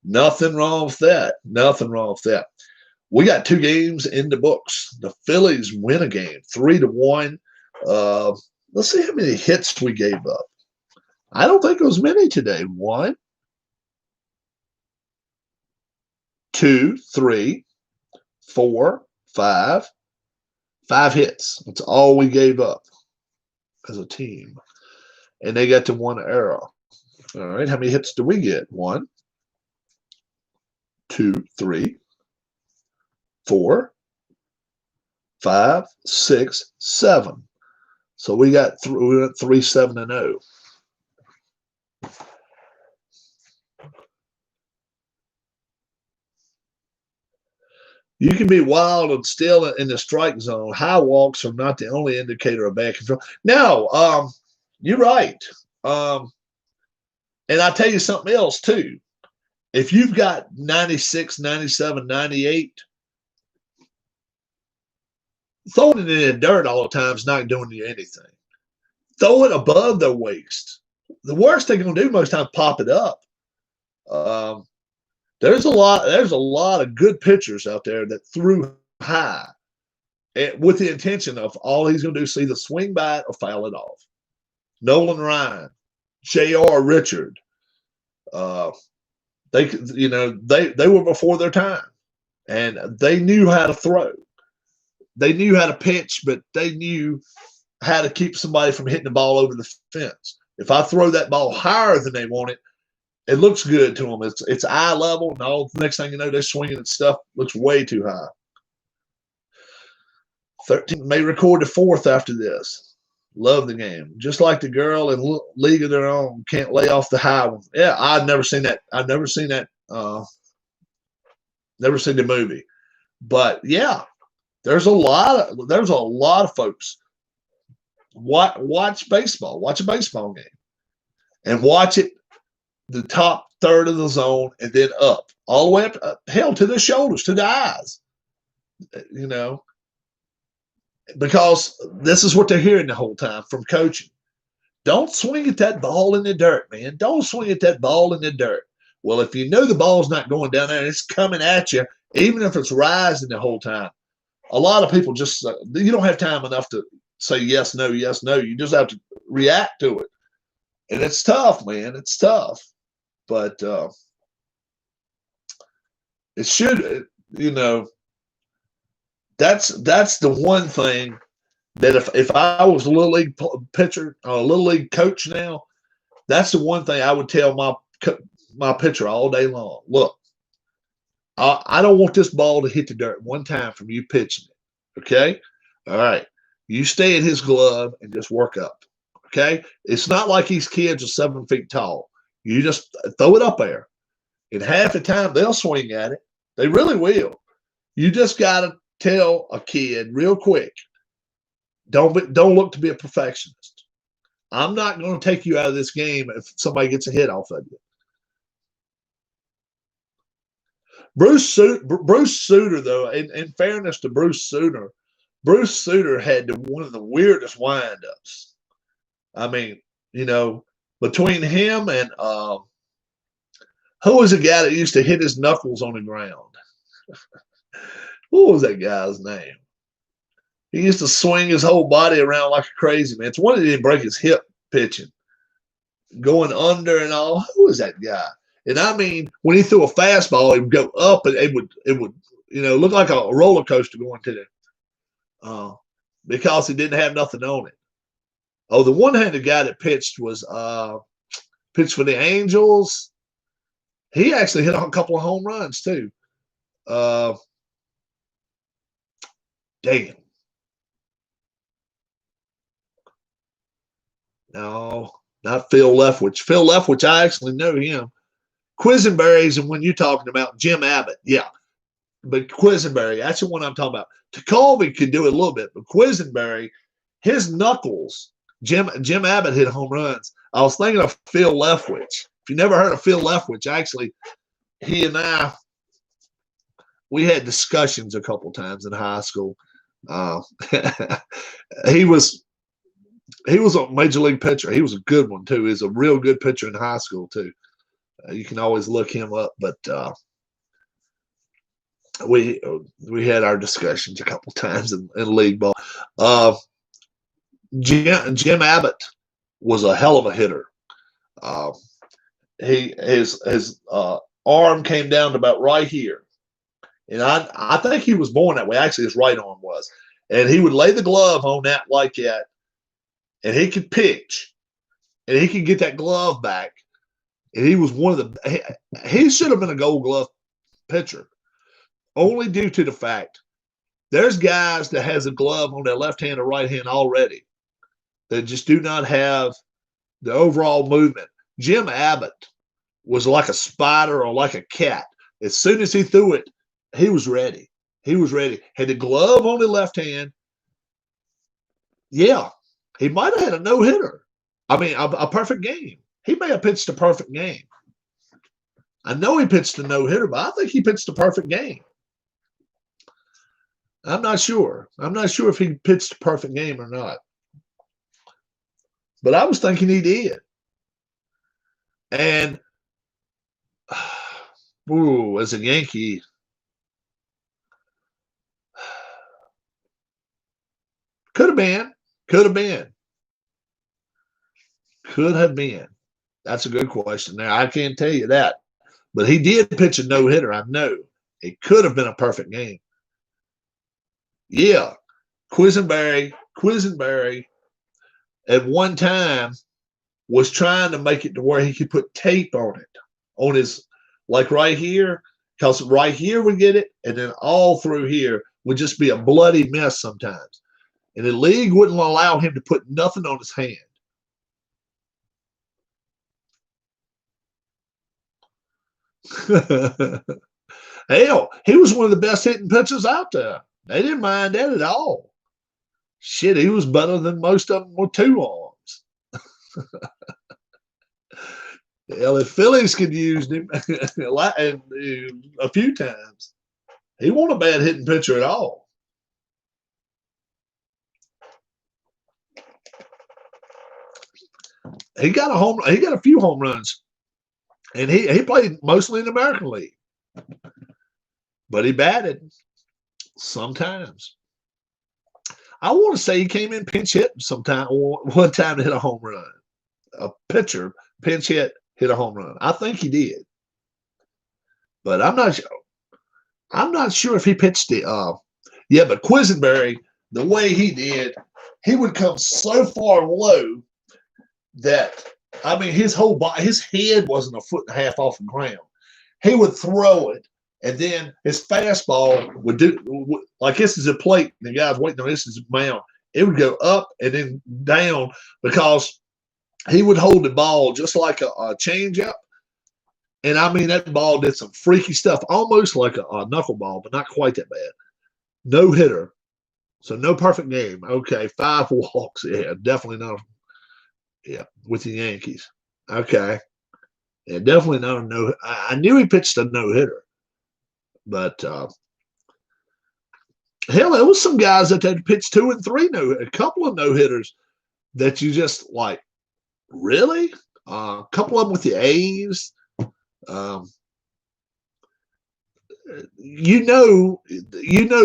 Nothing wrong with that. Nothing wrong with that. We got 2 games in the books. The Phillies win a game, 3-1. Let's see how many hits we gave up. I don't think it was many today. 1, 2, 3, 4, 5. 5 hits. That's all we gave up as a team. And they got to 1 error. All right. How many hits do we get? 1, 2, 3, 4, 5, 6, 7. So we went 3-7-0. You can be wild and still in the strike zone. High walks are not the only indicator of bad control. No, you're right. And I'll tell you something else, too. If you've got 96, 97, 98, throwing it in the dirt all the time is not doing you anything. Throw it above their waist. The worst they're going to do most times pop it up. There's a lot of good pitchers out there that threw high with the intention of all he's going to do is either swing by it or foul it off. Nolan Ryan, J.R. Richard, they were before their time, and they knew how to throw. They knew how to pitch, but they knew how to keep somebody from hitting the ball over the fence. If I throw that ball higher than they want it, it looks good to them. It's eye level, and all the next thing you know, they're swinging and stuff looks way too high. 13 may record the 4th after this. Love the game. Just like the girl in League of Their Own can't lay off the high one. Yeah, I've never seen that. I've never seen that. Never seen the movie. But yeah, there's a lot of folks. Watch baseball. Watch a baseball game, and watch it the top third of the zone and then up all the way up, hell, to the shoulders, to the eyes. Because this is what they're hearing the whole time from coaching. Don't swing at that ball in the dirt, man. Don't swing at that ball in the dirt. Well, if you know the ball's not going down there and it's coming at you, even if it's rising the whole time, a lot of people just you don't have time enough to say yes, no, yes, no. You just have to react to it. And it's tough, man. It's tough. But it should, that's the one thing that if I was a little league pitcher or a little league coach now, that's the one thing I would tell my pitcher all day long. Look, I don't want this ball to hit the dirt one time from you pitching it. Okay? All right. You stay in his glove and just work up. Okay? It's not like these kids are 7 feet tall. You just throw it up there. And half the time they'll swing at it. They really will. You just got to tell a kid real quick, don't look to be a perfectionist. I'm not going to take you out of this game if somebody gets a hit off of you. Bruce Sutter, though, in fairness to Bruce Sutter had one of the weirdest windups. I mean, between him and who was the guy that used to hit his knuckles on the ground? What was that guy's name? He used to swing his whole body around like a crazy man. It's one that didn't break his hip pitching, going under and all. Who was that guy? And I mean, when he threw a fastball, it would go up, and it would look like a roller coaster going to the because he didn't have nothing on it. Oh, the one-handed guy that pitched was pitched for the Angels. He actually hit a couple of home runs too. Damn. No, not Phil Leftwich. Phil Leftwich, I actually know him. Quisenberry's and when you're talking about Jim Abbott, yeah. But Quisenberry, that's the one I'm talking about. Tacovey could do it a little bit, but Quisenberry, his knuckles, Jim Abbott hit home runs. I was thinking of Phil Leftwich. If you never heard of Phil Leftwich, actually, he and I, we had discussions a couple times in high school. He was a major league pitcher. He was a good one too. He was a real good pitcher in high school too. You can always look him up, but we had our discussions a couple times in league ball. Jim Abbott was a hell of a hitter. His arm came down to about right here, and I think he was born that way. Actually, his right arm was, and he would lay the glove on that like that, and he could pitch, and he could get that glove back. And he was one of the – he should have been a Gold Glove pitcher, only due to the fact there's guys that has a glove on their left hand or right hand already that just do not have the overall movement. Jim Abbott was like a spider or like a cat. As soon as he threw it, he was ready. He was ready. Had the glove on the left hand. Yeah, he might have had a no-hitter. I mean, a perfect game. He may have pitched a perfect game. I know he pitched a no-hitter, but I think he pitched a perfect game. I'm not sure. I'm not sure if he pitched a perfect game or not. But I was thinking he did. And, as a Yankee, could have been. That's a good question. Now, I can't tell you that. But he did pitch a no-hitter, I know. It could have been a perfect game. Yeah. Quisenberry at one time was trying to make it to where he could put tape on it, on his, like right here, because right here would get it, and then all through here would just be a bloody mess sometimes. And the league wouldn't allow him to put nothing on his hand. Hell, he was one of the best hitting pitchers out there. They didn't mind that at all. Shit, he was better than most of them with 2 arms. Hell, the Phillies could use him a few times. He wasn't a bad hitting pitcher at all. He got a few home runs. And he played mostly in the American League. But he batted sometimes. I want to say he came in pinch hit one time to hit a home run. A pitcher pinch hit a home run. I think he did. But I'm not sure. I'm not sure if he pitched it. But Quisenberry, the way he did, he would come so far low that, I mean, his whole body, his head wasn't a foot and a half off the ground. He would throw it And then his fastball would do like this is a plate, and the guy's waiting on this is a mound. It would go up and then down because he would hold the ball just like a changeup. And I mean, that ball did some freaky stuff, almost like a knuckleball, but not quite that bad. No hitter. So no perfect game. Okay, 5 walks. Yeah, definitely not. Yeah, with the Yankees. Okay. Yeah, definitely not a no. I knew he pitched a no hitter, but hell, there was some guys that had pitched 2 and 3 a couple of no hitters that you just like, really? A couple of them with the A's. You know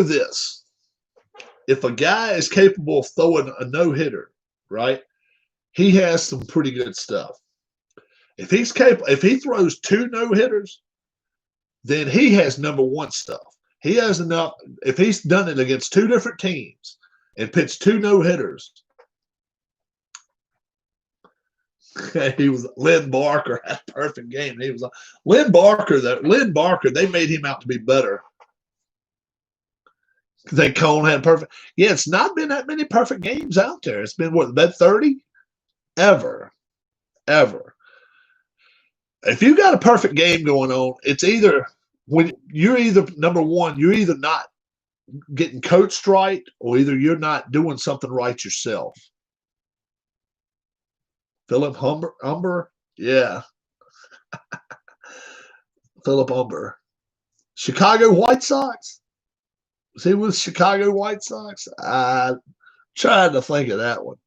this. If a guy is capable of throwing a no hitter, right? He has some pretty good stuff. If he's capable, if he throws 2 no hitters, then he has number 1 stuff. He has enough. If he's done it against 2 different teams and pitched 2 no hitters, he was Lynn Barker had a perfect game. He was Lynn Barker. They made him out to be better. They Cone had perfect. Yeah, it's not been that many perfect games out there. It's been what, about 30? Ever. If you got a perfect game going on, it's either when you're either number 1, you're either not getting coached right, or either you're not doing something right yourself. Philip Humber, yeah. Philip Humber. Chicago White Sox. Was he with Chicago White Sox? I tried to think of that one.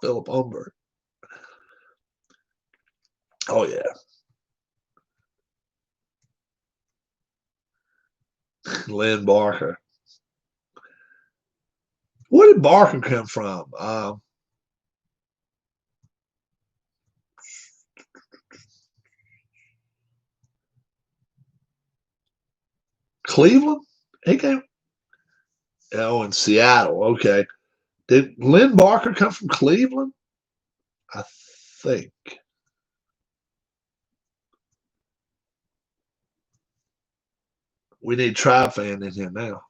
Philip Humber. Oh, yeah. Lynn Barker. Where did Barker come from? Cleveland? He came. Oh, in Seattle. Okay. Did Lynn Barker come from Cleveland? I think. We need Tri-Fan in here now.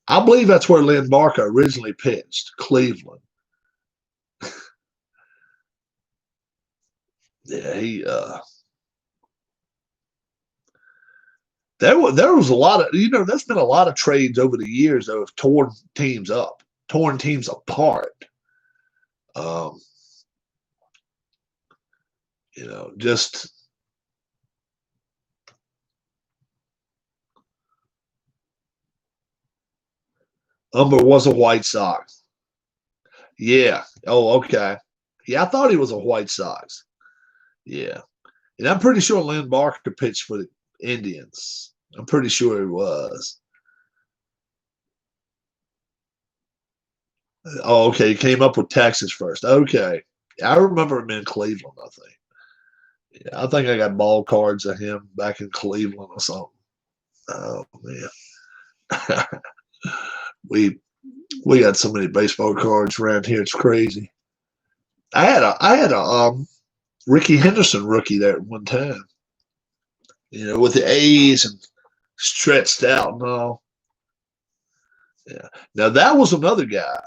I believe that's where Lynn Barker originally pitched, Cleveland. Yeah, he there was a lot of, there's been a lot of trades over the years that have torn teams apart. Just Umber was a White Sox. Yeah. Oh, okay. Yeah, I thought he was a White Sox. Yeah. And I'm pretty sure Lynn Barker pitched for the Indians. I'm pretty sure he was. Oh, okay. He came up with Texas first. Okay. I remember him in Cleveland, I think. Yeah, I think I got ball cards of him back in Cleveland or something. Oh, man. we got so many baseball cards around here. It's crazy. I had a Ricky Henderson rookie there at one time. With the A's and stretched out and all. Yeah. Now that was another guy.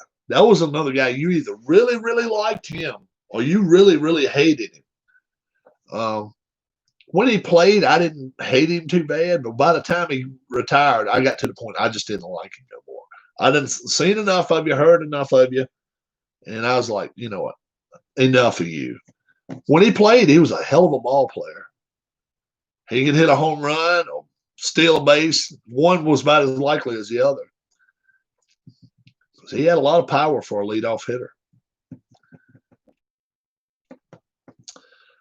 You either really, really liked him or you really, really hated him. When he played, I didn't hate him too bad, but by the time he retired, I got to the point I just didn't like him no more. I didn't seen enough of you, heard enough of you, and I was like, you know what, enough of you. When he played, he was a hell of a ball player. He could hit a home run or steal a base. One was about as likely as the other. So he had a lot of power for a leadoff hitter.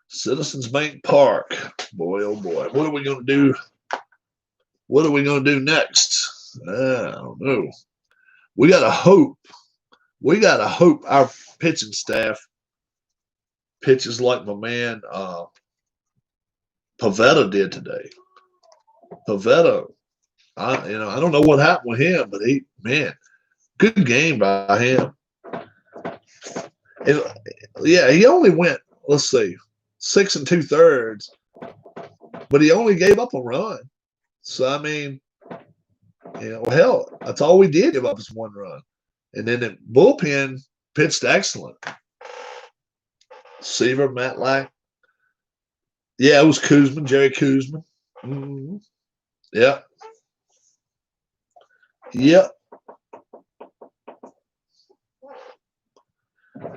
Citizens Bank Park. Boy, oh boy. What are we going to do? What are we going to do next? I don't know. We got to hope. We got to hope our pitching staff pitches like my man Pavetta did today. Pavetta, I don't know what happened with him, but good game by him. And, yeah, he only went, let's see, 6 2/3. but he only gave up a run. So, I mean, hell, that's all we did, give up is one run. And then the bullpen pitched excellent. Seaver, Matlack. Yeah, it was Kuzman, Jerry Kuzman. Mm-hmm. Yep. Yep.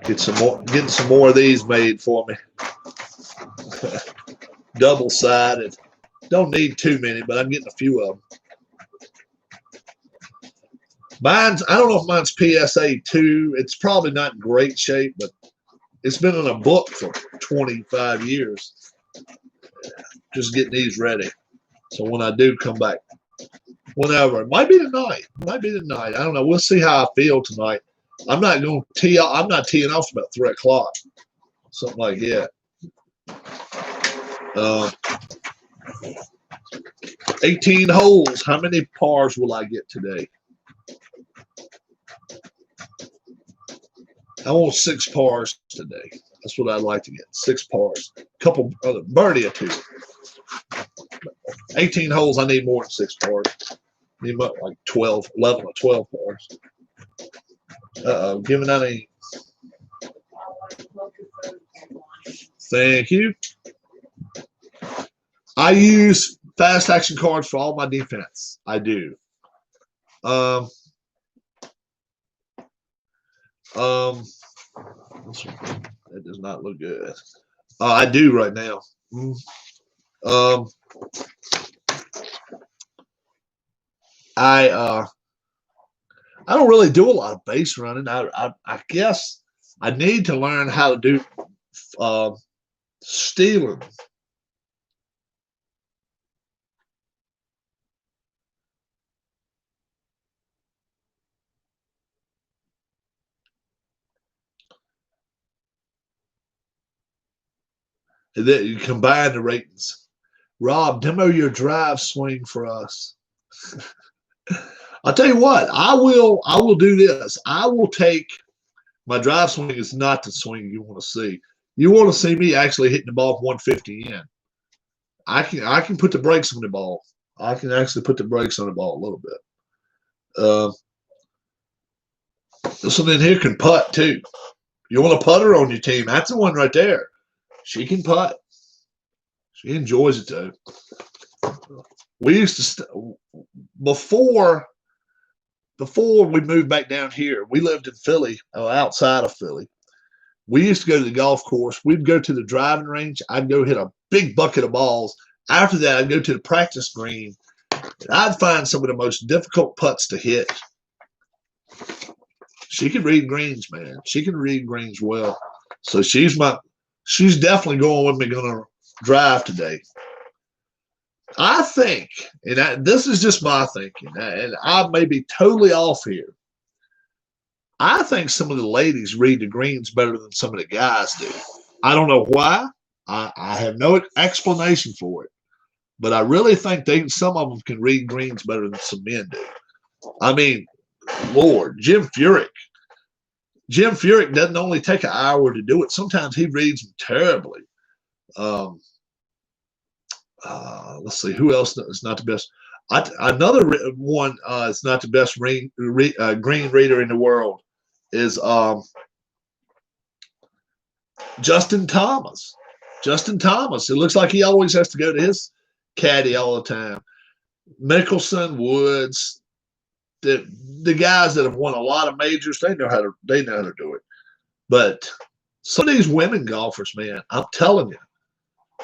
Getting some more of these made for me. Double-sided. Don't need too many, but I'm getting a few of them. I don't know if mine's PSA 2. It's probably not in great shape, but it's been in a book for 25 years. Just getting these ready. So when I do come back, whenever, it might be tonight. I don't know. We'll see how I feel tonight. I'm not teeing off about 3 o'clock. Something like that. 18 holes. How many pars will I get today? I want 6 pars today. That's what I'd like to get. 6 pars. A couple other birdie or 2. 18 holes, I need more than 6 pars. I need like 11 or 12 pars. Giving out a. Thank you. I use fast action cards for all my defense. I do. That does not look good. I do right now. I don't really do a lot of base running. I guess I need to learn how to do stealing. And then you combine the ratings. Rob, demo your drive swing for us. I'll tell you what, I will do this. I will take my drive swing is not the swing you want to see. You want to see me actually hitting the ball 150 in. I can put the brakes on the ball. I can actually put the brakes on the ball a little bit. This one in here can putt too. You want a putter on your team? That's the one right there. She can putt. She enjoys it though. We used to before we moved back down here. We lived in Philly, outside of Philly. We used to go to the golf course. We'd go to the driving range. I'd go hit a big bucket of balls. After that, I'd go to the practice green. I'd find some of the most difficult putts to hit. She can read greens, man. She can read greens well. So she's definitely going with me, going to drive today. I think, and this is just my thinking, and I may be totally off here. I think some of the ladies read the greens better than some of the guys do. I don't know why. I have no explanation for it. But I really think some of them can read greens better than some men do. I mean, Lord, Jim Furyk. Jim Furyk doesn't only take an hour to do it. Sometimes he reads them terribly. Let's see, who else is not the best? Another one is not the best green reader in the world is Justin Thomas. Justin Thomas. It looks like he always has to go to his caddy all the time. Mickelson, Woods, the guys that have won a lot of majors, they know how to do it. But some of these women golfers, man, I'm telling you,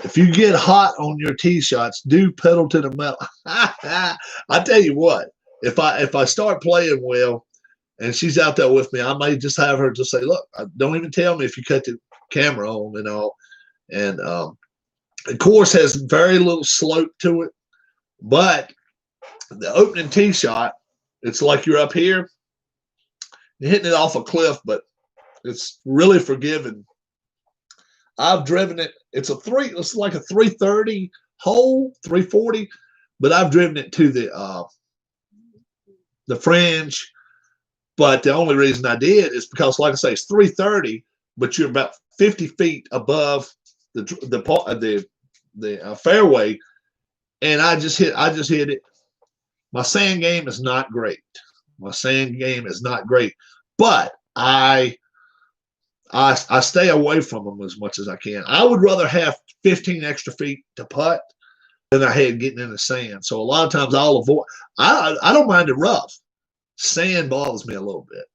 if you get hot on your tee shots, do pedal to the metal. I tell you what, if I start playing well and she's out there with me, I may just have her just say, look, don't even tell me if you cut the camera on and all. And the course has very little slope to it, but the opening tee shot, it's like you're up here, you're hitting it off a cliff, but it's really forgiving. I've driven it. It's like a 330 hole, 340, but I've driven it to the fringe. But the only reason I did is because, like I say, it's 330, but you're about 50 feet above the fairway, and I just hit it. My sand game is not great. My sand game is not great, but I stay away from them as much as I can. I would rather have 15 extra feet to putt than I had getting in the sand. So a lot of times I'll avoid. I don't mind the rough. Sand bothers me a little bit.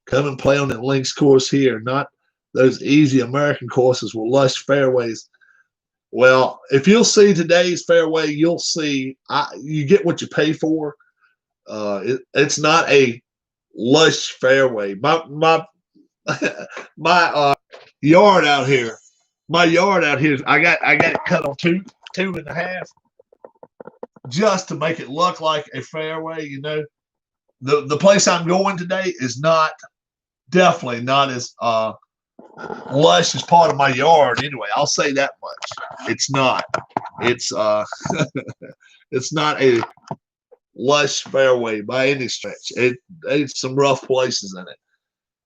Come and play on the links course here, not those easy American courses with lush fairways. Well, if you'll see today's fairway, you'll see you get what you pay for. It's not a lush fairway. My yard out here. My yard out here. I got it cut on two and a half, just to make it look like a fairway. You know, the place I'm going today is definitely not as lush as part of my yard. Anyway, I'll say that much. It's not. It's it's not a lush fairway by any stretch. It's some rough places in it.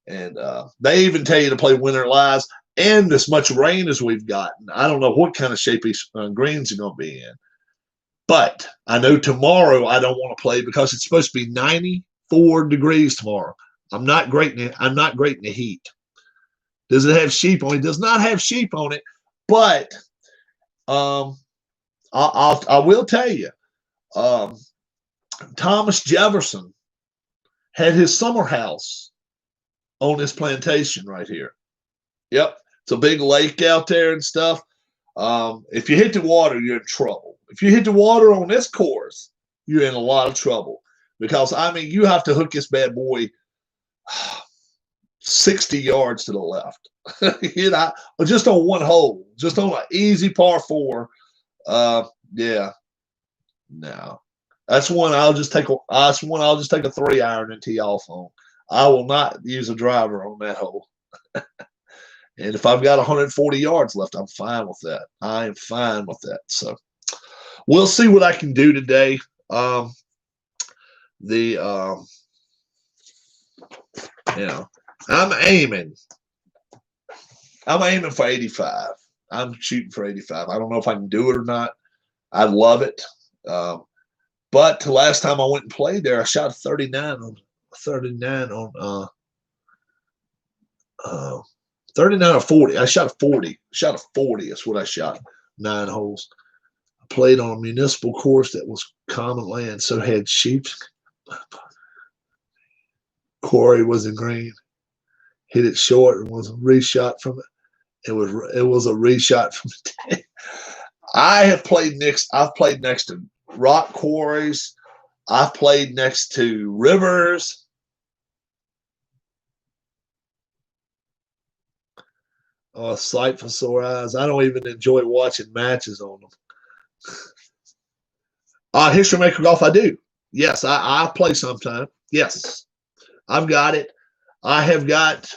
And they even tell you to play winter lies. And as much rain as we've gotten, I don't know what kind of shape these greens are going to be in. But I know tomorrow I don't want to play because it's supposed to be 94 degrees tomorrow. I'm not great in the heat. Does it have sheep on it? It does not have sheep on it. But I will tell you, Thomas Jefferson had his summer house on this plantation right here. Yep. It's a big lake out there and stuff. If you hit the water, you're in trouble. If you hit the water on this course, you're in a lot of trouble. Because, I mean, you have to hook this bad boy 60 yards to the left. You know, just on one hole. Just on an easy par 4. Yeah. No. That's one I'll just take a 3-iron and tee off on. I will not use a driver on that hole. And if I've got 140 yards left, I'm fine with that. I am fine with that. So we'll see what I can do today. I'm aiming for 85. I'm shooting for 85. I don't know if I can do it or not. I'd love it. But the last time I went and played there, I shot 39 or 40. I shot a 40. Shot a 40 is what I shot. 9 holes. I played on a municipal course that was common land, so had sheep. Quarry was in green. Hit it short and was a reshot from it. It was a reshot from it. I've played next to rock quarries. I've played next to rivers. Oh, a sight for sore eyes. I don't even enjoy watching matches on them. History Maker Golf, I do. Yes, I play sometime. Yes, I've got it. I have got,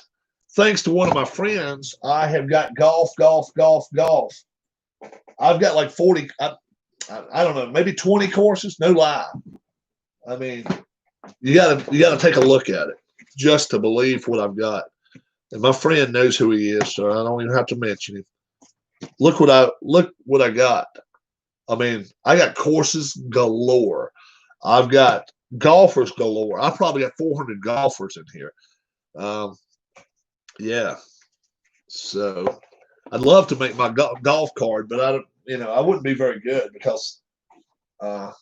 thanks to one of my friends, I have got golf. I've got like 40, I don't know, maybe 20 courses. No lie. I mean, you gotta take a look at it just to believe what I've got. And my friend knows who he is, so I don't even have to mention him. Look what I got. I mean, I got courses galore. I've got golfers galore. I probably got 400 golfers in here. Yeah. So I'd love to make my golf card, but I wouldn't be very good because you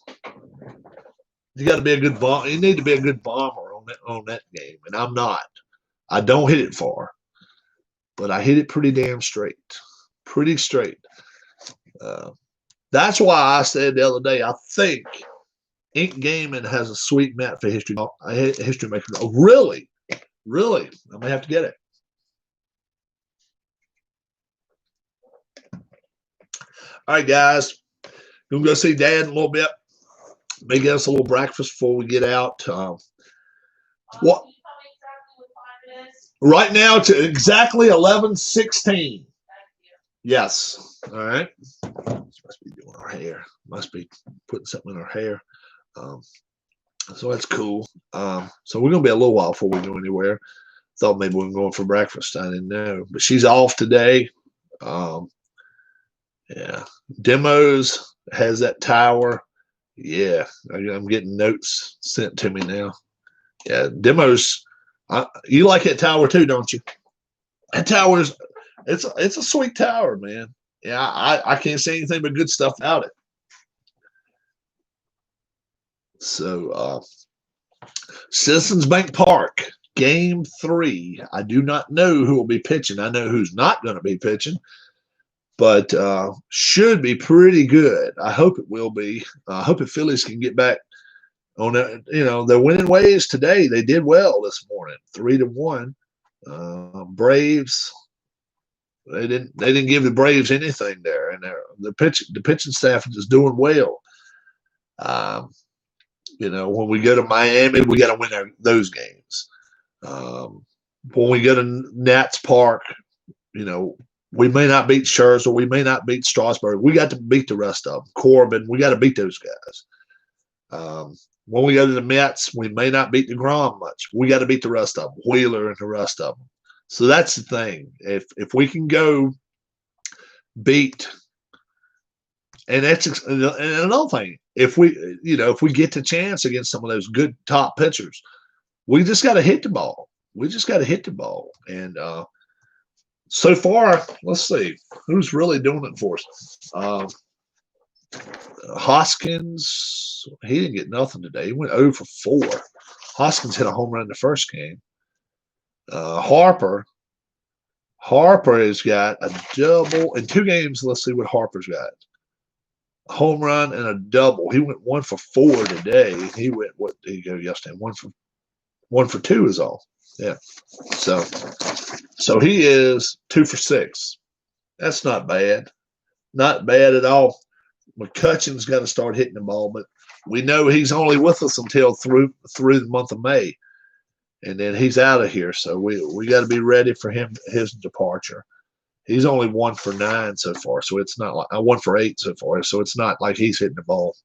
got to be a good bomber. You need to be a good bomber on that game, and I'm not. I don't hit it far, but I hit it pretty damn straight. Pretty straight. That's why I said the other day, I think Ink Gaming has a sweet mat for History Maker. Oh, really? Really? I may have to get it. All right, guys. We're going to go see Dad in a little bit. Maybe get us a little breakfast before we get out. What? Right now, it's exactly 11:16. Yes. All right. She must be doing her hair. Must be putting something in her hair. So that's cool. So we're going to be a little while before we go anywhere. Thought maybe we were going for breakfast. I didn't know. But she's off today. Yeah. Demos has that tower. Yeah. I'm getting notes sent to me now. Yeah. Demos. You like that tower too, don't you? That tower's it's a sweet tower, man. Yeah, I can't say anything but good stuff about it. So Citizens Bank Park, game 3. I do not know who will be pitching. I know who's not going to be pitching, but should be pretty good. I hope it will be. I hope the Phillies can get back on it. You know, they're winning ways today. They did well this morning, 3-1. Braves. They didn't give the Braves anything there, and the pitching staff is doing well. You know, when we go to Miami, we got to win those games. When we go to Nats Park, you know, we may not beat Scherzer, we may not beat Strasburg. We got to beat the rest of them. Corbin, we got to beat those guys. When we go to the Mets, we may not beat DeGrom much. We got to beat the rest of them, Wheeler and the rest of them. So that's the thing. If we can go beat, and that's and another thing. If we get the chance against some of those good top pitchers, we just got to hit the ball. We just got to hit the ball. And so far, let's see who's really doing it for us. Hoskins, he didn't get nothing today. He went 0 for 4. Hoskins hit a home run in the first game. Harper has got a double in 2 games. Let's see what Harper's got. A home run and a double. He went 1 for 4 today. He went, what did he go yesterday? 1 for 2 is all. Yeah. So he is 2 for 6. That's not bad. Not bad at all. McCutcheon's got to start hitting the ball, but we know he's only with us until through the month of May. And then he's out of here. So we got to be ready for his departure. He's only 1 for 9 so far. So it's not like 1 for 8 so far. So it's not like he's hitting the ball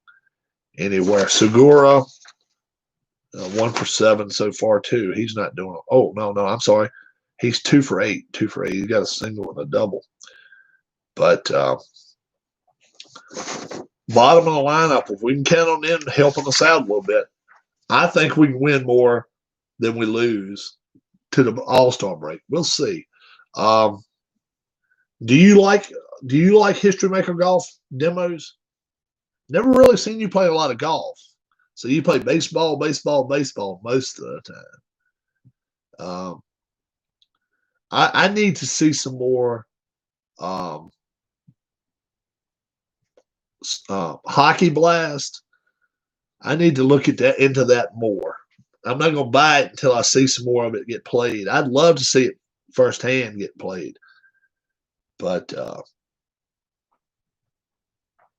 anywhere. Segura, 1 for 7 so far too. He's not doing it. Oh, no, I'm sorry. He's 2 for 8. 2 for 8. He's got a single and a double. But bottom of the lineup, if we can count on them helping us out a little bit, I think we can win more than we lose to the All-Star break. We'll see. Do you like History Maker Golf demos? Never really seen you play a lot of golf. So you play baseball most of the time. I need to see some more Hockey Blast. I need to look at into that more. I'm not going to buy it until I see some more of it get played. I'd love to see it firsthand get played. But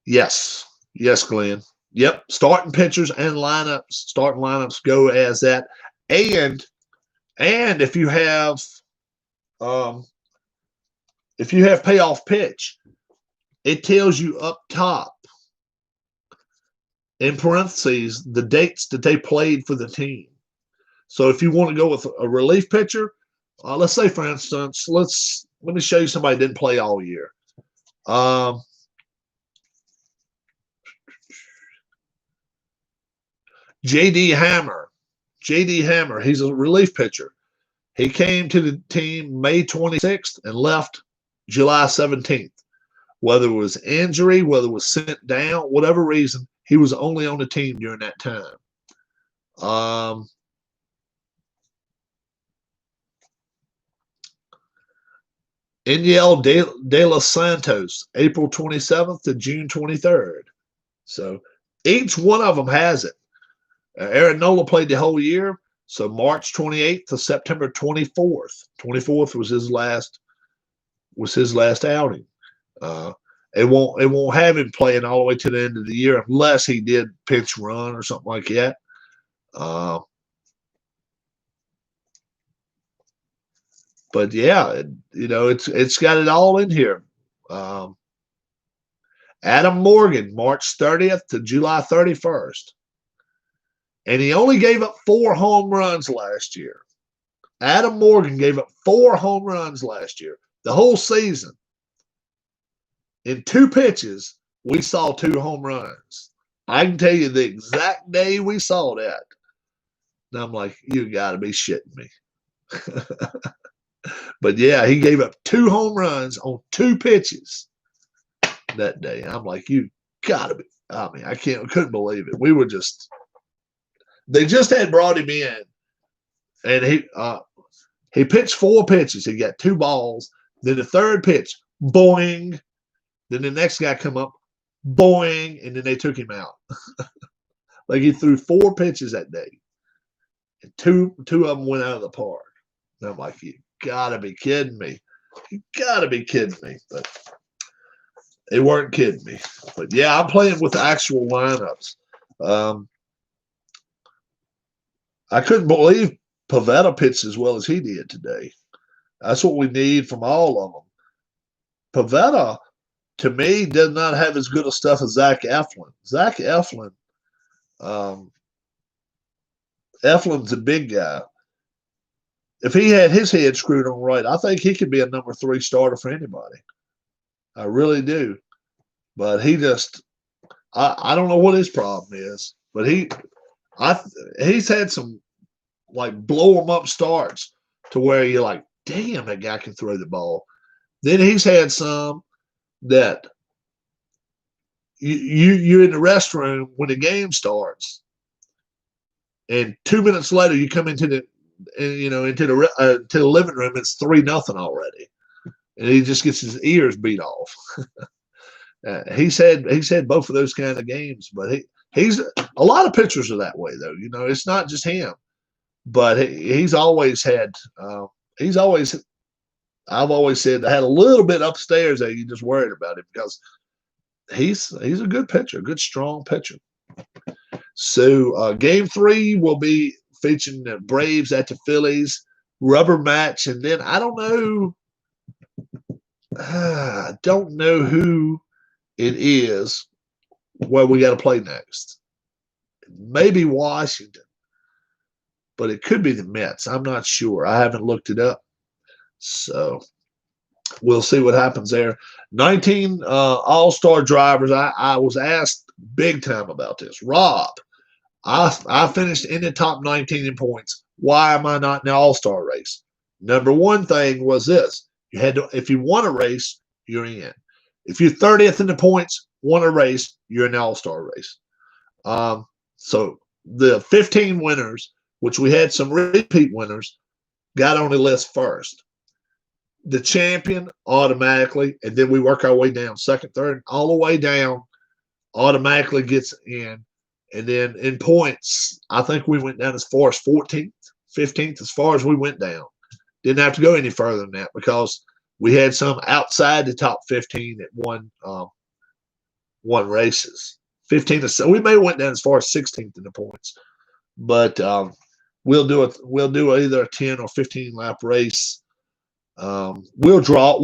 yes, Glenn. Yep, starting pitchers and starting lineups go as that. And if you have PayOff Pitch, it tells you up top in parentheses the dates that they played for the team. So if you want to go with a relief pitcher, let's say, for instance, let me show you somebody that didn't play all year. J.D. Hammer, he's a relief pitcher. He came to the team May 26th and left July 17th. Whether it was injury, whether it was sent down, whatever reason, he was only on the team during that time. Eniel de los Santos, April 27th to June 23rd. So each one of them has it. Aaron Nola played the whole year, so March 28th to September 24th. 24th was his last outing. It won't have him playing all the way to the end of the year unless he did pinch run or something like that. But yeah, it's got it all in here. Adam Morgan, March 30th to July 31st. And he only gave up 4 home runs last year. Adam Morgan gave up 4 home runs last year, the whole season. in 2 pitches, we saw 2 home runs. I can tell you the exact day we saw that. And I'm like, you got to be shitting me. But yeah, he gave up 2 home runs on 2 pitches that day. I'm like, you got to be. I mean, couldn't believe it. We were just, they just had brought him in, and he pitched 4 pitches. He got 2 balls. Then the 3rd pitch, boing. Then the next guy come up, boing, and then they took him out. Like he threw 4 pitches that day. And two of them went out of the park. And I'm like, you gotta be kidding me. You gotta be kidding me. But they weren't kidding me. But yeah, I'm playing with the actual lineups. I couldn't believe Pivetta pitched as well as he did today. That's what we need from all of them. Pivetta, to me, does not have as good of stuff as Zach Eflin. Zach Eflin, Eflin's a big guy. If he had his head screwed on right, I think he could be a number 3 starter for anybody. I really do. But he just, I don't know what his problem is. But he's had some like blow him up starts to where you're like, damn, that guy can throw the ball. Then he's had some that you're in the restroom when the game starts, and 2 minutes later you come into the living room. It's 3-0 already, and he just gets his ears beat off. He's had both of those kind of games, but he's a lot of pitchers are that way though. You know, it's not just him, but he's always had. I've always said I had a little bit upstairs that you just worried about him because he's a good pitcher, a good strong pitcher. So game 3 will be featuring the Braves at the Phillies rubber match, and then I don't know who it is where we got to play next. Maybe Washington, but it could be the Mets. I'm not sure. I haven't looked it up. So we'll see what happens there. 19 all-star drivers. I was asked big time about this. Rob, I finished in the top 19 in points. Why am I not in the all-star race? Number one thing was this. You had to, if you won a race, you're in. If you're 30th in the points, won a race, you're in the all-star race. So the 15 winners, which we had some repeat winners, got on the list first. The champion automatically, and then we work our way down, second, third, all the way down, automatically gets in. And then in points, I think we went down as far as 14th, 15th, as far as we went down. Didn't have to go any further than that because we had some outside the top 15 that won races. 15 or so. We may have went down as far as 16th in the points, but we'll do either a 10 or 15 lap race. We'll draw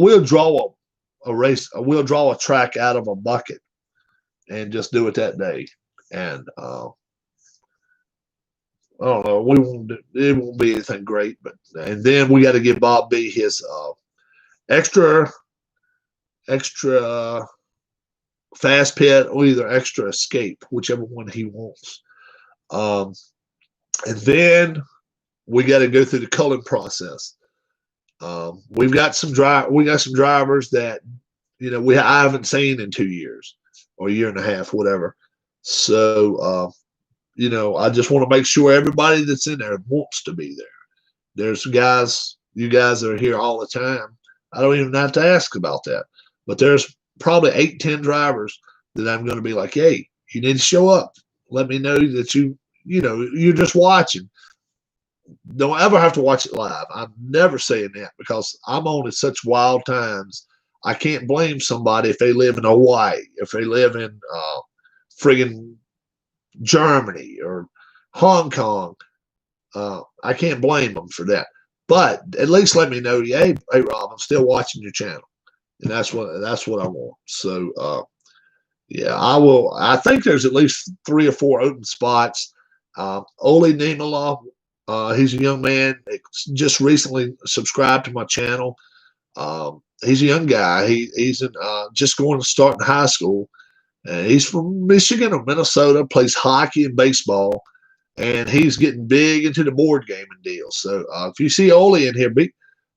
a race. We'll draw a track out of a bucket and just do it that day. And I don't know. It won't be anything great, but and then we got to give Bob B his extra fast pit or either extra escape, whichever one he wants. And then we got to go through the culling process. We've got some drivers that I haven't seen in 2 years or a year and a half, whatever. So I just want to make sure everybody that's in there wants to be there. There's you guys that are here all the time. I don't even have to ask about that. But there's probably 8-10 drivers that I'm going to be like, hey, you need to show up. Let me know that you're just watching. Don't ever have to watch it live. I'm never saying that because I'm on at such wild times. I can't blame somebody if they live in Hawaii, if they live in friggin' Germany or Hong Kong. I can't blame them for that. But at least let me know, hey Rob, I'm still watching your channel. And that's what I want. So yeah, I will. I think there's at least 3 or 4 open spots. Oli Niemela, he's a young man that just recently subscribed to my channel. He's a young guy. He's just going to start in high school. He's from Michigan or Minnesota, plays hockey and baseball, and he's getting big into the board gaming deal. So if you see Ole in here,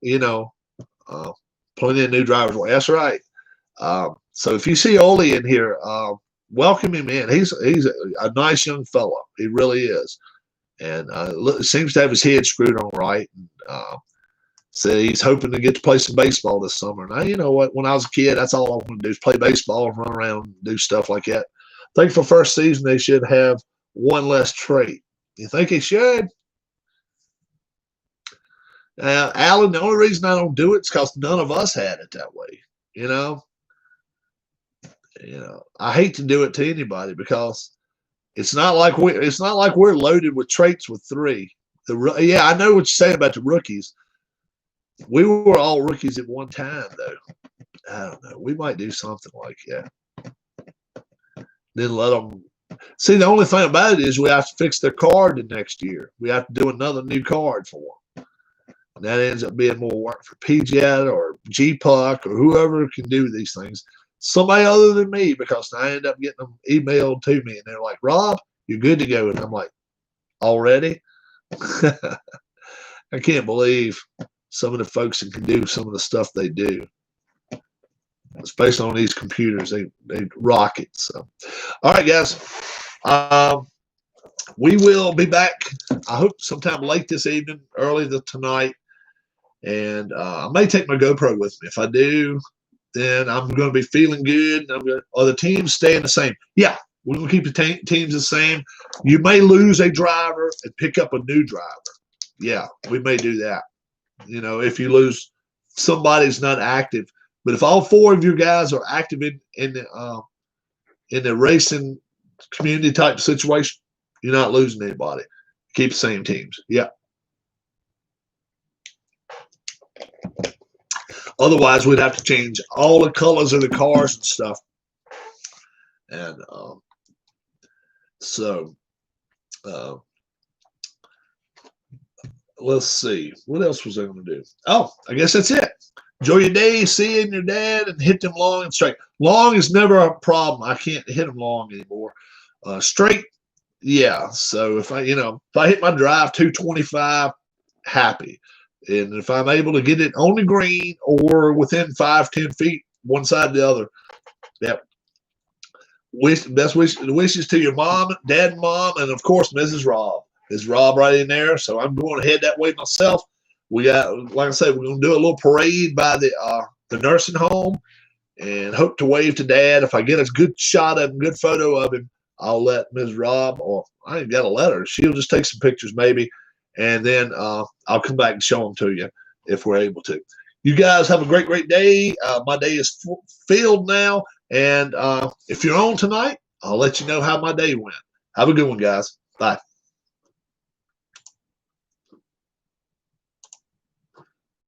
you know, uh, plenty of new drivers. Well, that's right. So if you see Ole in here, welcome him in. He's a nice young fellow. He really is, and seems to have his head screwed on right. And, so he's hoping to get to play some baseball this summer. Now, you know what? When I was a kid, that's all I wanted to do is play baseball and run around and do stuff like that. I think for first season, they should have one less trait. You think he should? Alan, the only reason I don't do it is because none of us had it that way. You know, I hate to do it to anybody because it's not like we're loaded with traits with 3. Yeah, I know what you're saying about the rookies. We were all rookies at one time, though. I don't know. We might do something like that. Then let them see. The only thing about it is we have to fix their card the next year. We have to do another new card for them. And that ends up being more work for PJet or GPuck or whoever can do these things. Somebody other than me, because I end up getting them emailed to me, and they're like, "Rob, you're good to go." And I'm like, "Already?" I can't believe some of the folks that can do some of the stuff they do. Especially on these computers, they rock it. So, all right, guys, we will be back. I hope sometime late this evening, early tonight, and I may take my GoPro with me. If I do, then I'm going to be feeling good. Are the teams staying the same? Yeah, we're going to keep the teams the same. You may lose a driver and pick up a new driver. Yeah, we may do that. If you lose, somebody's not active. But if all 4 of your guys are active in the racing community type situation, you're not losing anybody. Keep the same teams. Yeah. Otherwise, we'd have to change all the colors of the cars and stuff. And let's see. What else was I going to do? Oh, I guess that's it. Enjoy your day, seeing your dad, and hit them long and straight. Long is never a problem. I can't hit them long anymore. Straight, yeah. So if I hit my drive 225, happy. And if I'm able to get it on the green or within 5-10 feet, one side or the other, yep. Best wishes to your mom, dad, and mom, and of course Mrs. Rob. Is Rob right in there? So I'm going to head that way myself. We got, like I said, we're going to do a little parade by the nursing home, and hope to wave to Dad. If I get a good shot of him, good photo of him, I'll let Ms. Rob, or I ain't got a letter. She'll just take some pictures maybe, and then I'll come back and show them to you if we're able to. You guys have a great, great day. My day is filled now, and if you're on tonight, I'll let you know how my day went. Have a good one, guys. Bye.